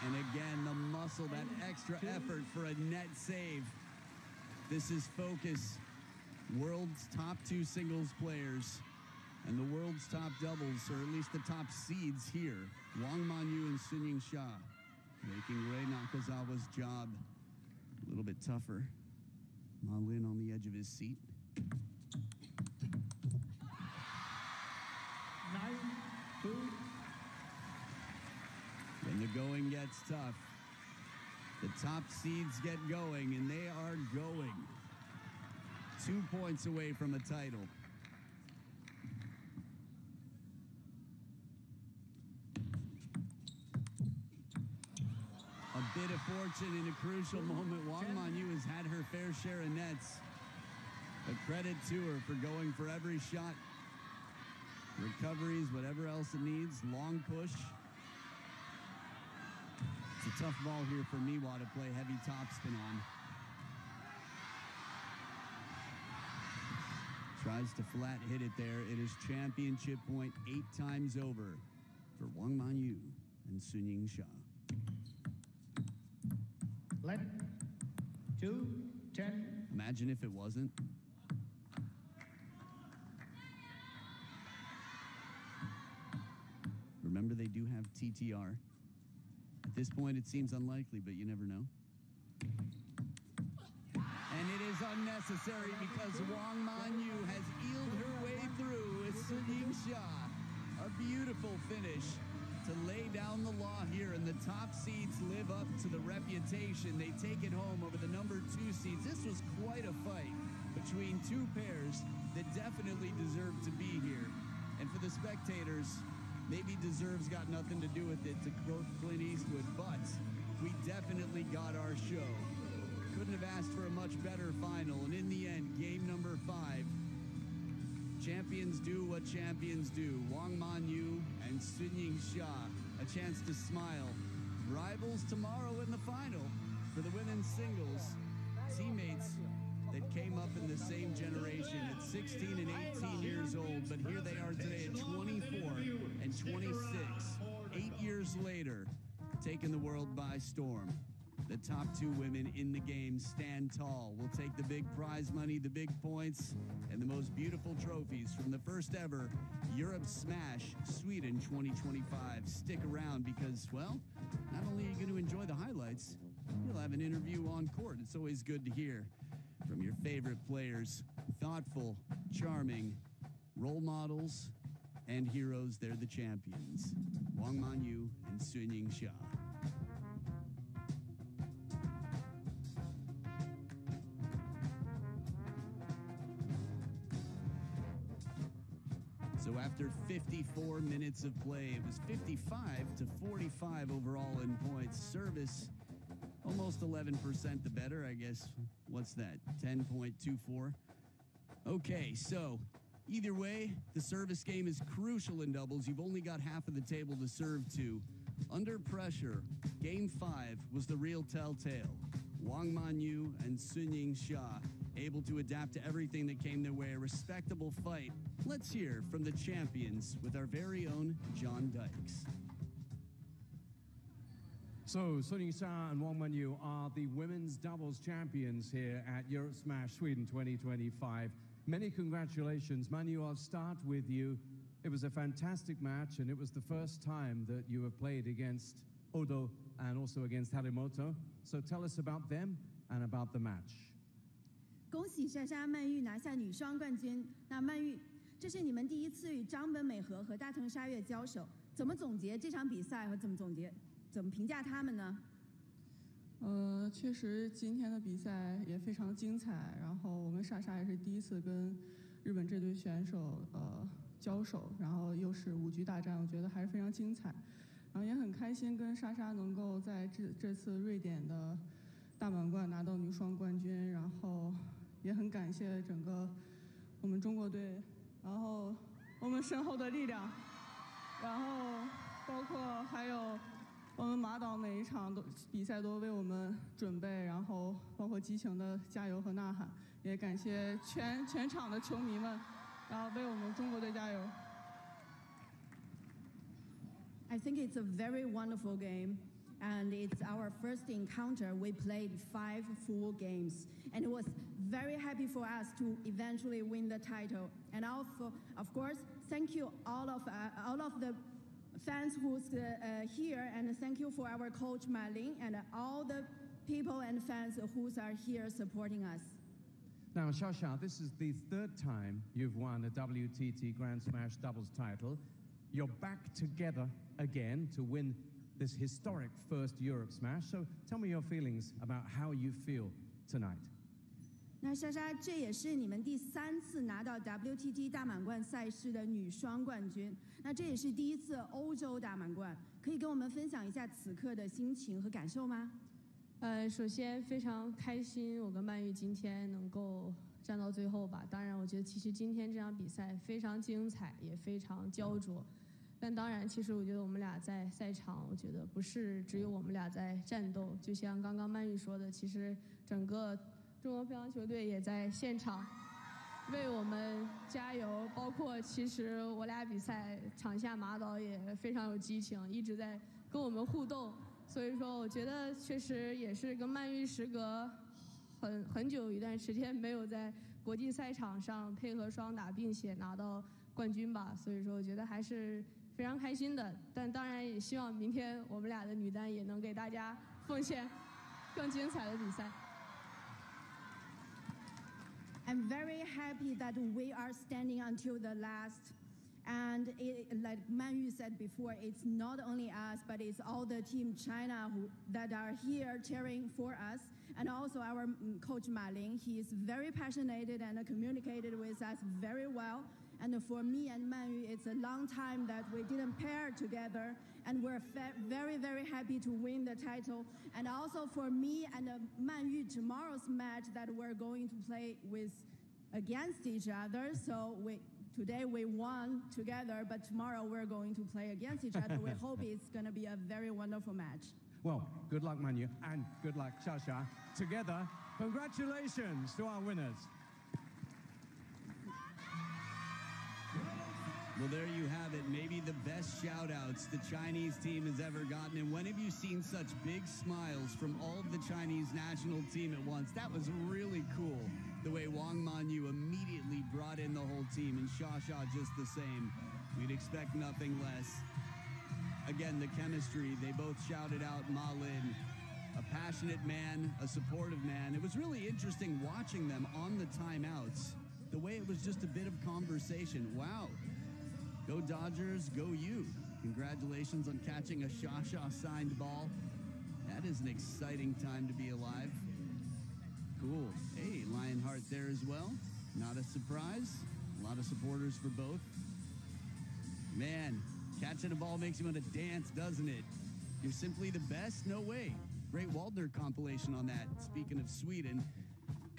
And again, the muscle, that extra effort for a net save. This is focus. World's top 2 singles players and the world's top doubles, or at least the top seeds here. Wang Manyu and Sun Yingsha making Rei Nakazawa's job a little bit tougher. Ma Lin on the edge of his seat. 9-2. When the going gets tough, the top seeds get going, and they are going. 2 points away from a title. A bit of fortune in a crucial moment. Wang Manyu has had her fair share of nets. A credit to her for going for every shot. Recoveries, whatever else it needs. Long push. It's a tough ball here for Miwa to play heavy topspin on. Tries to flat hit it there. It is championship point 8 times over for Wang Manyu and Sun Yingsha. Let 2-10. Imagine if it wasn't. Remember, they do have TTR. At this point, it seems unlikely, but you never know. And it is unnecessary because Wang Manyu has eeled her way through with Sun Yingsha. A beautiful finish to lay down the law here, and the top seeds live up to the reputation. They take it home over the number 2 seeds. This was quite a fight between 2 pairs that definitely deserved to be here. And for the spectators, maybe deserves got nothing to do with it, to quote Clint Eastwood, but we definitely got our show. Couldn't have asked for a much better final, and in the end, game number 5, champions do what champions do. Wang Manyu and Sun Yingsha, a chance to smile. Rivals tomorrow in the final for the women's singles. teammates that came up in the same generation at 16 and 18 years old, but here they are today at 24 and 26, 8 years later, taking the world by storm. The top two women in the game stand tall. We'll take the big prize money, the big points, and the most beautiful trophies from the first ever Europe Smash Sweden 2025. Stick around because, well, not only are you going to enjoy the highlights, you'll have an interview on court. It's always good to hear from your favorite players. Thoughtful, charming, role models, and heroes. They're the champions. Wang Manyu and Yingsha. So after 54 minutes of play, it was 55 to 45 overall in points. Service, almost 11% the better, I guess. What's that, 10.24? Okay, so either way, the service game is crucial in doubles. You've only got half of the table to serve to. Under pressure, Game 5 was the real telltale. Wang Manyu and Yingsha able to adapt to everything that came their way. A respectable fight. Let's hear from the champions with our very own John Dykes. So, Yingsha and Wang Manyu are the women's doubles champions here at Europe Smash Sweden 2025. Many congratulations. Manyu, I'll start with you. It was a fantastic match, and it was the first time that you have played against Odo and also against Harimoto. So tell us about them and about the match. 恭喜莎莎、曼玉拿下女双冠军。那曼玉，这是你们第一次与张本美和和大藤沙月交手，怎么总结这场比赛和怎么评价他们呢？确实今天的比赛也非常精彩。然后我跟莎莎也是第一次跟日本这队选手交手，然后又是5局大战，我觉得还是非常精彩。然后也很开心跟莎莎能够在这次瑞典的大满贯拿到女双冠军，然后也很感谢整个我们中国队，然后我们身后的力量，然后包括还有我们马岛每一场比赛都为我们准备，然后包括激情的加油和呐喊，也感谢全场的球迷们，然后为我们中国队加油。I think it's a very wonderful game, and it's our first encounter. We played 5 full games, and it was very happy for us to eventually win the title. And also, of course, thank you all of the fans who's here, and thank you for our coach Ma Ling and all the people and fans who are here supporting us. Now, Shasha, this is the 3rd time you've won a WTT Grand Smash doubles title. You're back together again to win this historic first Europe Smash. So tell me your feelings about how you feel tonight. 那莎莎，这也是你们第3次拿到 WTT 大满贯赛事的女双冠军，那这也是第1次欧洲大满贯，可以跟我们分享一下此刻的心情和感受吗？首先非常开心，我跟曼玉今天能够站到最后吧。当然，我觉得其实今天这场比赛非常精彩，也非常焦灼。但当然，其实我觉得我们俩在赛场，我觉得不是只有我们俩在战斗。就像刚刚曼玉说的，其实整个中国乒乓球队也在现场为我们加油。包括其实我俩比赛场下马导也非常有激情，一直在跟我们互动。所以说，我觉得确实也是跟曼玉时隔很久一段时间没有在国际赛场上配合双打，并且拿到冠军吧。所以说，我觉得还是非常开心的。但当然也希望明天我们俩的女单也能给大家奉献更精彩的比赛。I'm very happy that we are standing until the last. And like Manyu said before, it's not only us, but it's all the team China that are here cheering for us. And also our coach Ma Ling, he is very passionate and communicated with us very well. And for me and Manyu, it's a long time that we didn't pair together. And we're very, very happy to win the title. And also for me and Manyu, tomorrow's match that we're going to play against each other. So today we won together, but tomorrow we're going to play against each other. We hope it's going to be a very wonderful match. Well, good luck, Manyu, and good luck, Shasha. Together, Congratulations to our winners. Well, there you have it. Maybe the best shout-outs the Chinese team has ever gotten. And when have you seen such big smiles from all of the Chinese national team at once? That was really cool, the way Wang Manyu immediately brought in the whole team, and Sha just the same. We'd expect nothing less. Again, the chemistry, they both shouted out Ma Lin. A passionate man, a supportive man. It was really interesting watching them on the timeouts. The way it was just a bit of conversation. Wow. Go Dodgers, go you. Congratulations on catching a Sha signed ball. That is an exciting time to be alive. Cool. Hey, Lionheart there as well. Not a surprise. A lot of supporters for both. Man, catching a ball makes you want to dance, doesn't it? You're simply the best? No way. Great Waldner compilation on that. Speaking of Sweden,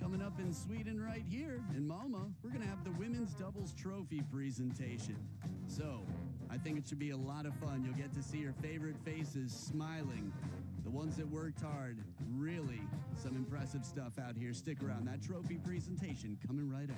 coming up in Sweden right here in Malmö, we're going to have the women's doubles trophy presentation. So I think it should be a lot of fun. You'll get to see your favorite faces smiling. The ones that worked hard. Really some impressive stuff out here. Stick around. That trophy presentation coming right up.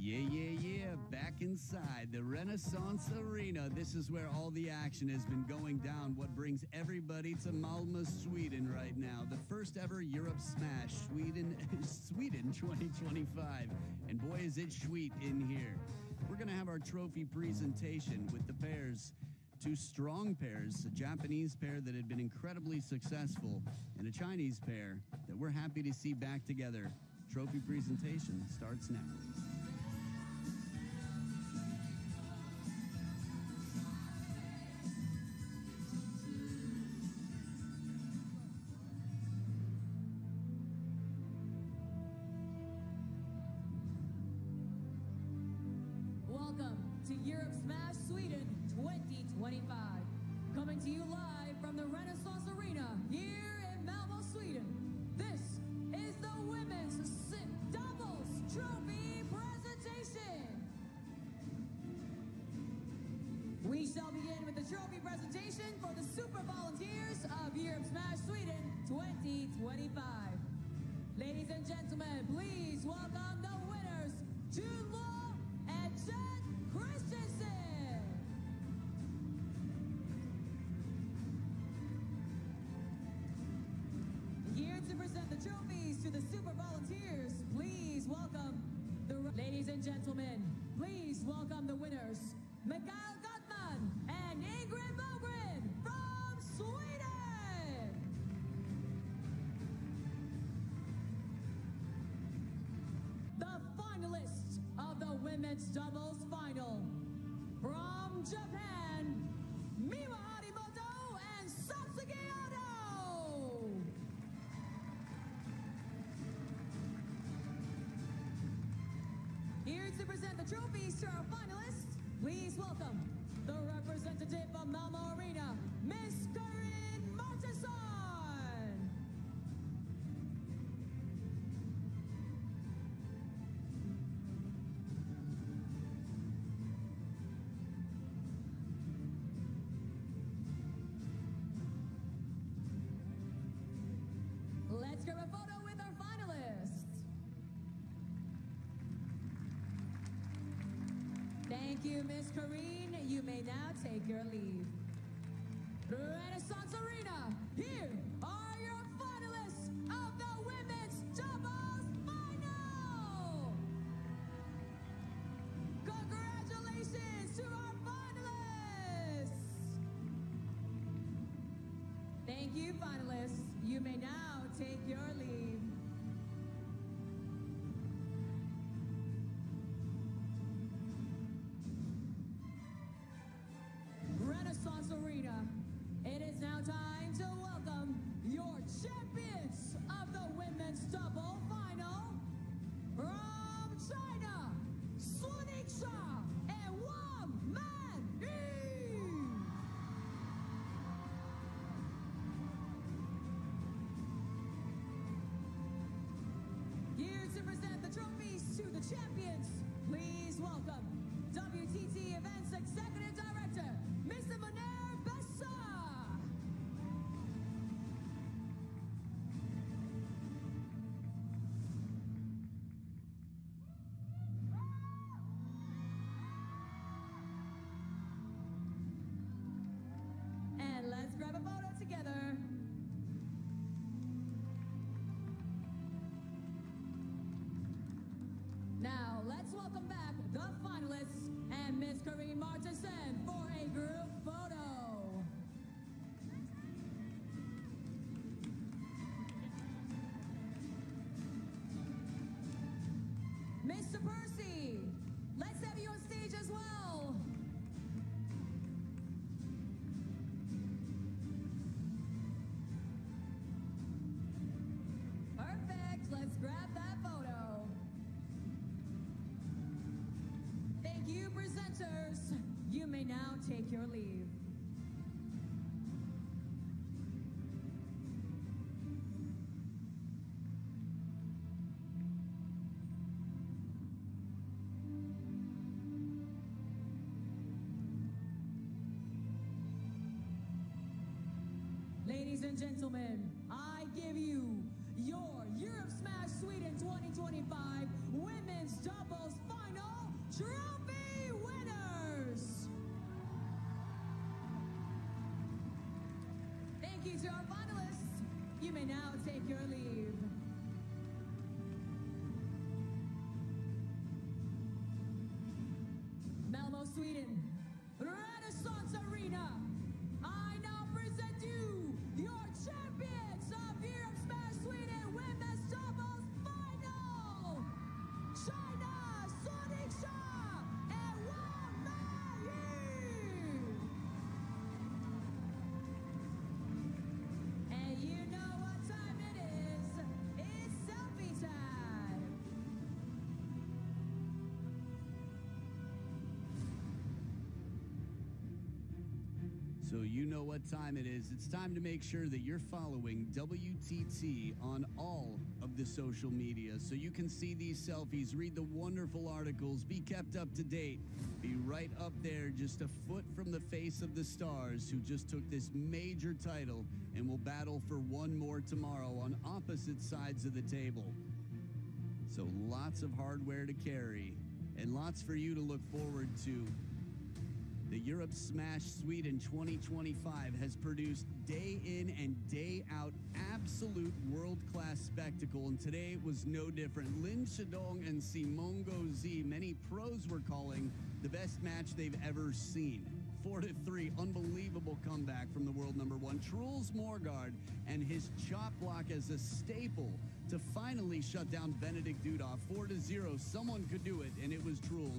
Yeah. Back inside the Renaissance Arena. This is where all the action has been going down. What brings everybody to Malmö, Sweden right now. The first ever Europe Smash, Sweden 2025. And boy, is it sweet in here. We're going to have our trophy presentation with the pairs. Two strong pairs, a Japanese pair that had been incredibly successful, and a Chinese pair that we're happy to see back together Trophy presentation starts now. Welcome to Europe Smash Sweden 2025. Coming to you live from the Renaissance Arena here in Malmö, Sweden. This is the Women's Doubles Trophy presentation. We shall begin with the trophy presentation for the Super Volunteers of Europe Smash Sweden 2025. Ladies and gentlemen, please welcome the winners, June Law and Jen Christensen. Here to present the trophies to the Super Volunteers, please welcome the... Ladies and gentlemen, please welcome the winners, Mikael Gottman and Ingrid Mogren from Sweden. The finalists of the women's doubles final, from Japan, Mima Harimoto and Satsuki Ado. Here to present the trophies to our finalists, please welcome the representative of Malmö Arena, Miss Corinne Martinsson. Let's grab a photo with our finalists. Thank you, Miss Corinne. You may now take your leave. Renaissance Arena, here are your finalists of the Women's Doubles Final. Congratulations to our finalists. Thank you, finalists. You may now take your leave. Renaissance Arena, it is now time to welcome your champions of the Women's Double Final. From China, Yingsha and Manyu. Here to present the trophies to the champions, please welcome WTT Events Executive Director, Mr. Munir Bessa. And let's grab a photo together. Now, let's welcome back the finalists and Miss Corinne Martinsson for a group photo. Mr. Percy, let's have you on stage as well. Perfect, let's grab that photo. Thank you, presenters. You may now take your leave. Ladies and gentlemen, I give you your Europe Smash Sweden 2025 Women's Doubles Final Trophy winners. Thank you to our finalists. You may now take your leave. Malmö, Sweden, Renaissance Arena. I now present you your champions of Europe Smash Sweden Women's Doubles Final. So you know what time it is. It's time to make sure that you're following WTT on all of the social media so you can see these selfies, read the wonderful articles, be kept up to date, be right up there just a foot from the face of the stars who just took this major title and will battle for one more tomorrow on opposite sides of the table. So lots of hardware to carry and lots for you to look forward to. The Europe Smash Sweden 2025 has produced day in and day out absolute world-class spectacle, and today was no different. Lin Shidong and Simongo Z, many pros were calling the best match they've ever seen. 4-3, unbelievable comeback from the world number one. Truls Morgard and his chop block as a staple to finally shut down Benedict Dudoff. 4-0, someone could do it, and it was Truls.